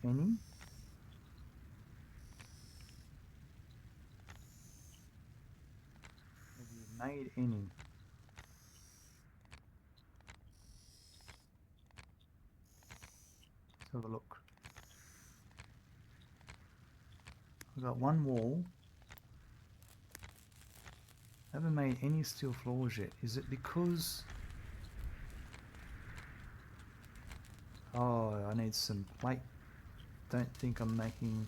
Any? Have you made any? Let's have a look. I've got one wall. Haven't made any steel floors yet. Is it because... Oh, I need some plate. Don't think I'm making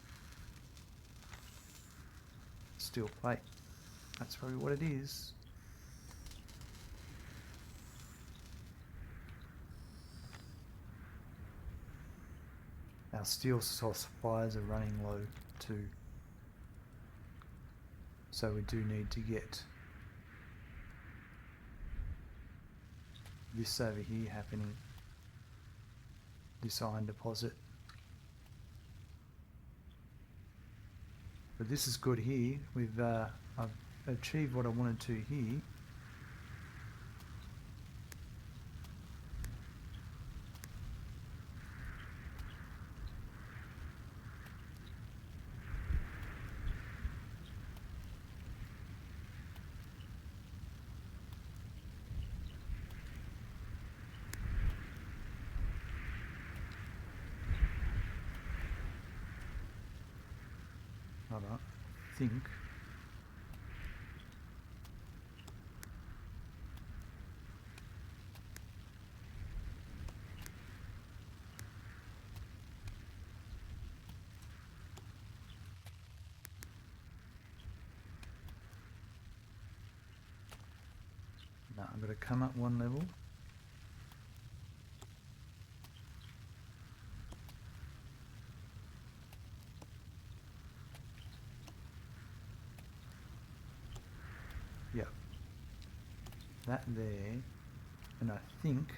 steel plate. That's probably what it is. Our steel supplies are running low too. So we do need to get this over here happening. This iron deposit. But this is good here. I've achieved what I wanted to here. I think. No, I'm going to come up one level. Yep. That there, and I think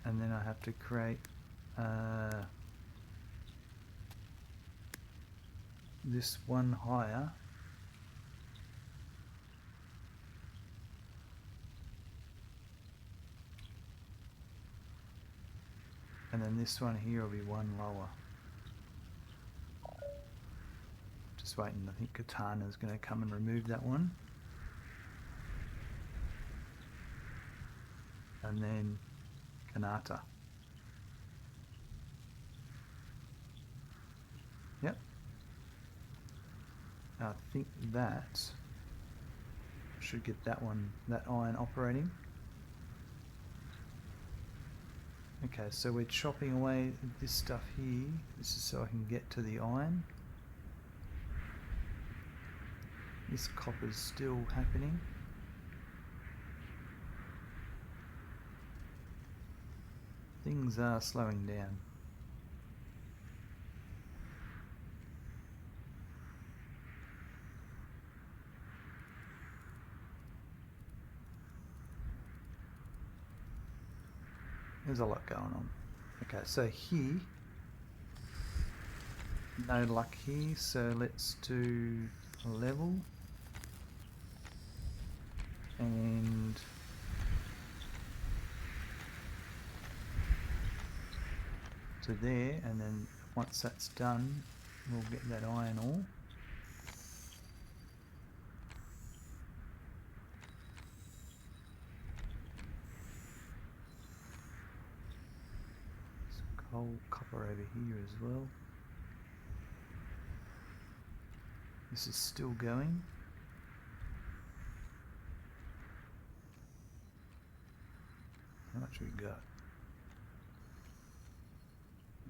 and then I have to create this one higher. And then this one here will be one lower. Just waiting, I think Katana's going to come and remove that one. And then Kanata. Yep. I think that should get that one, that iron operating. Okay, so we're chopping away this stuff here. This is so I can get to the iron. This copper's still happening. Things are slowing down. There's a lot going on. Okay, so here, no luck here, so let's do a level. And to there, and then once that's done, we'll get that iron ore. Coal, copper over here as well. This is still going. How much we got?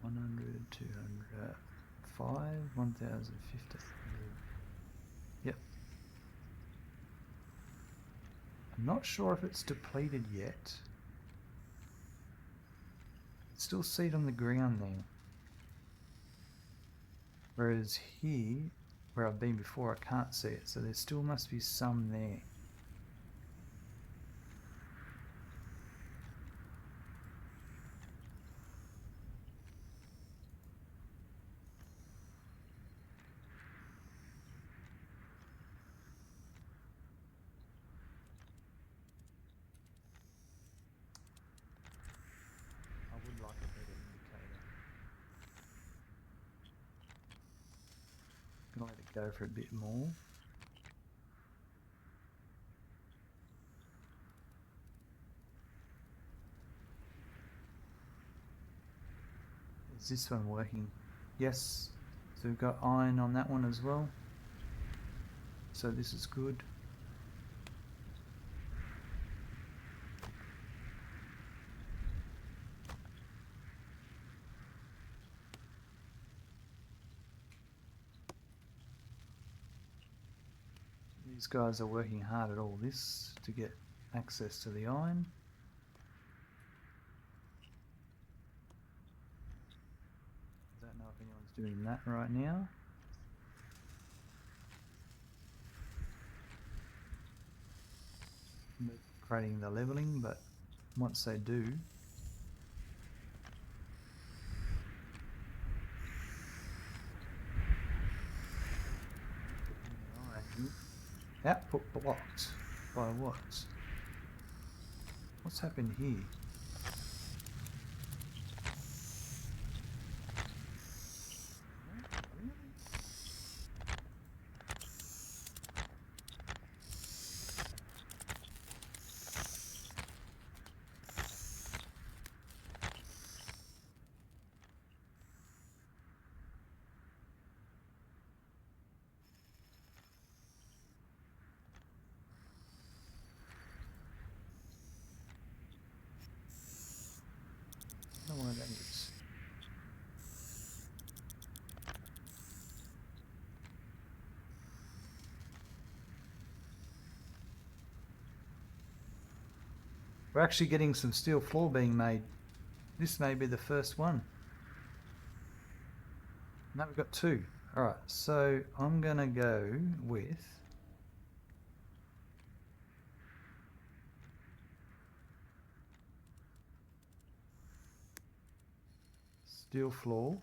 100, 200, 5, 1,050. Yep. I'm not sure if it's depleted yet. Still see it on the ground there. Whereas here, where I've been before, I can't see it. So there still must be some there. Like a better indicator. Gonna let it go for a bit more. Is this one working? Yes. So we've got iron on that one as well. So this is good. These guys are working hard at all this to get access to the iron. I don't know if anyone's doing that right now. Creating the leveling, but once they do, output blocked by what? What's happened here? I don't know why that is. We're actually getting some steel floor being made. This may be the first one. No, we've got two. Alright, so I'm gonna go with steel floor.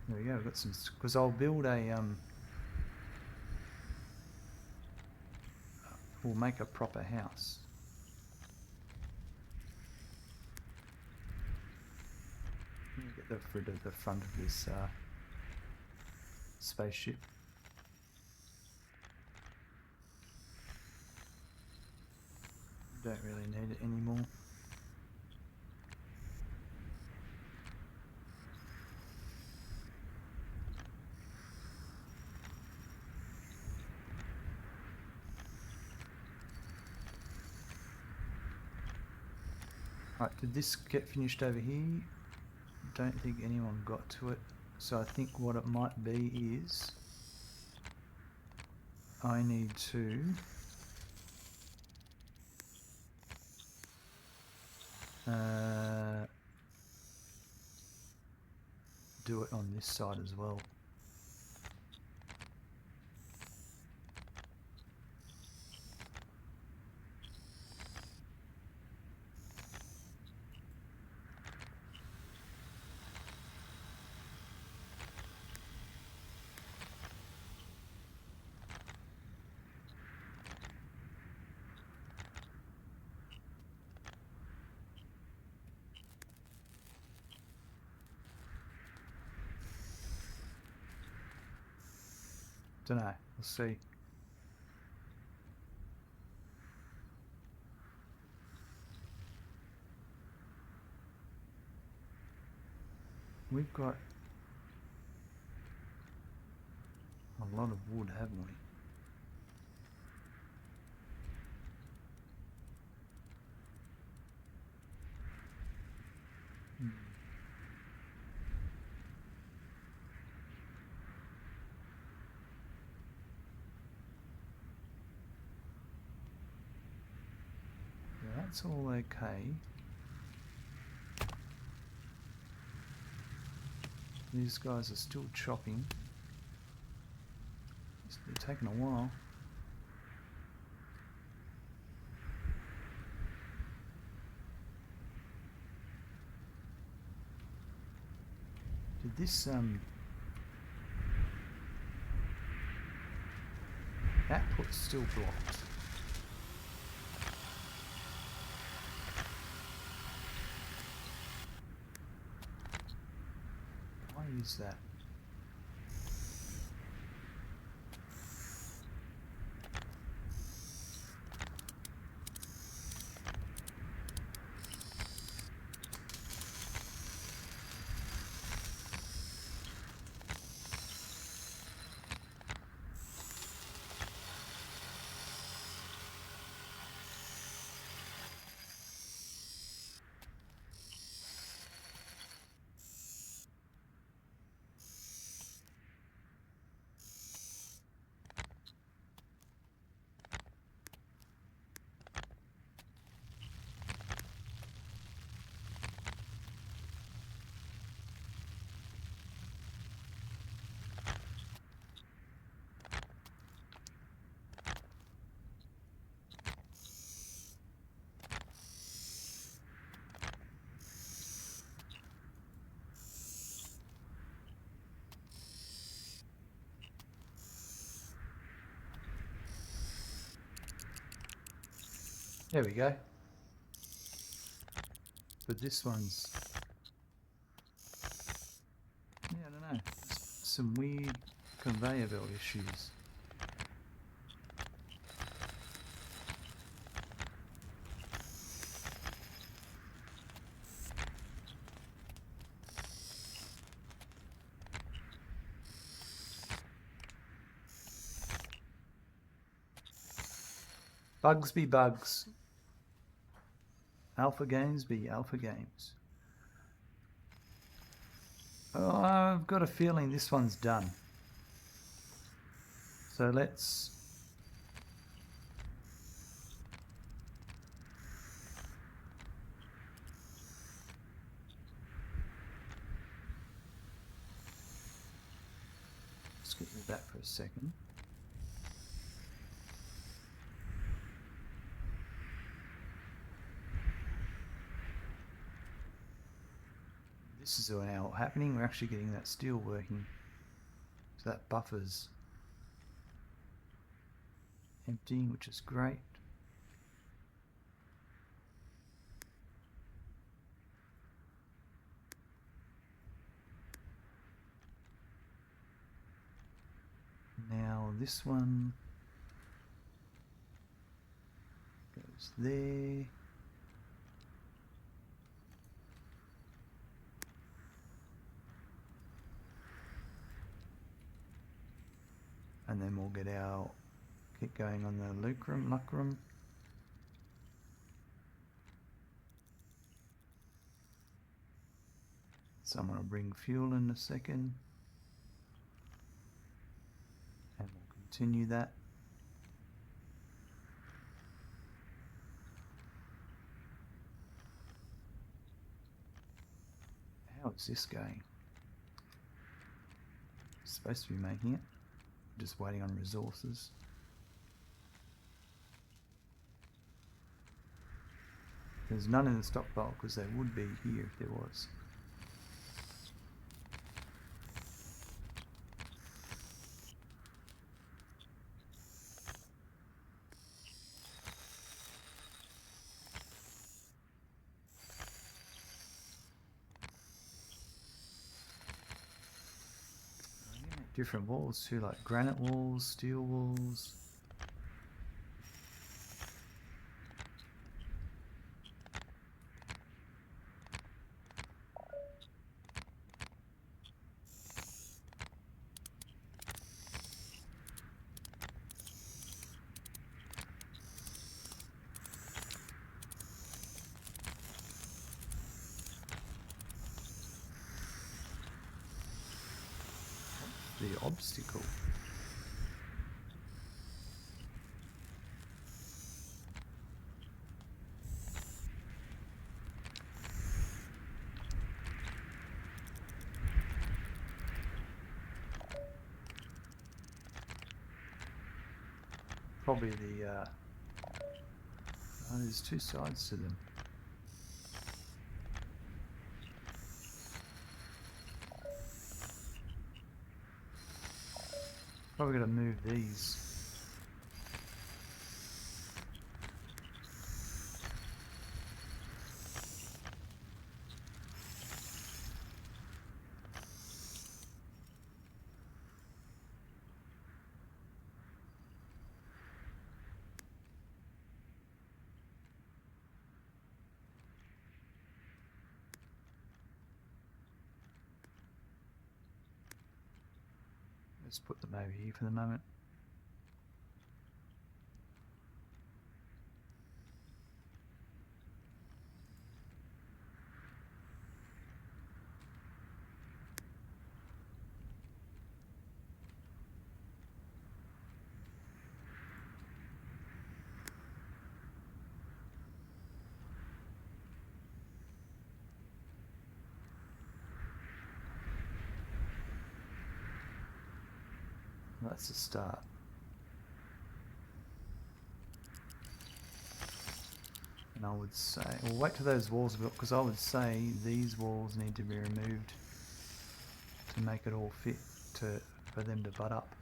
There we go, we've got some, because I'll build a, we'll make a proper house. Let me get rid of the front of this spaceship. Don't really need it anymore. Right, did this get finished over here? Don't think anyone got to it. So I think what it might be is I need to do it on this side as well. Don't know, we'll see. We've got a lot of wood, haven't we? Yeah, that's all okay. These guys are still chopping. It's taking a while. Did this output's still blocked? Why is that? There we go. But this one's... yeah, I don't know. Some weird conveyor belt issues. Bugs be bugs. Alpha games be alpha games. Oh, I've got a feeling this one's done. So let's get rid of that for a second. This is now happening. We're actually getting that steel working. So that buffer's emptying, which is great. Now this one goes there. And then we'll get going on the lucrum. Someone will bring fuel in a second. And we'll continue that. How is this going? It's supposed to be making it. Just waiting on resources. There's none in the stockpile because there would be here if there was. Different walls too, like granite walls, steel walls. The obstacle. Probably the oh, there's two sides to them. Probably got to move these. Let's put them over here for the moment. That's a start. And I would say, we'll wait till those walls are built, because I would say these walls need to be removed to make it all fit for them to butt up.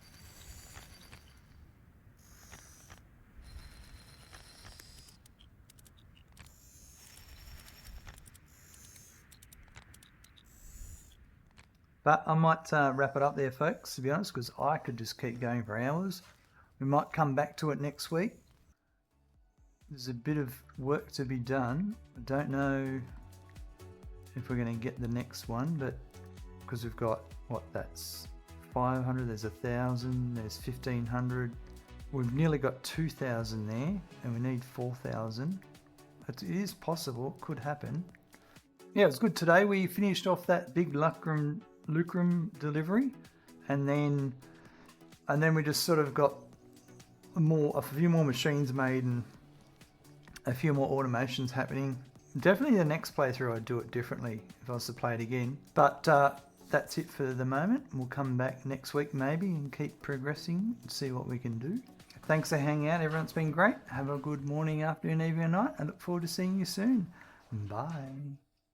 But I might wrap it up there, folks, to be honest, because I could just keep going for hours. We might come back to it next week. There's a bit of work to be done. I don't know if we're going to get the next one, but because we've got, what, that's 500, there's 1,000, there's 1,500. we've nearly got 2,000 there, and we need 4,000. It is possible, it could happen. Yeah, it was good today. We finished off that big Lucrum delivery, and then we just sort of got a few more machines made and a few more automations happening. Definitely the next playthrough I'd do it differently if I was to play it again. But that's it for the moment. We'll come back next week maybe and keep progressing and see what we can do. Thanks for hanging out. Everyone's been great. Have a good morning, afternoon, evening, night. I look forward to seeing you soon. Bye.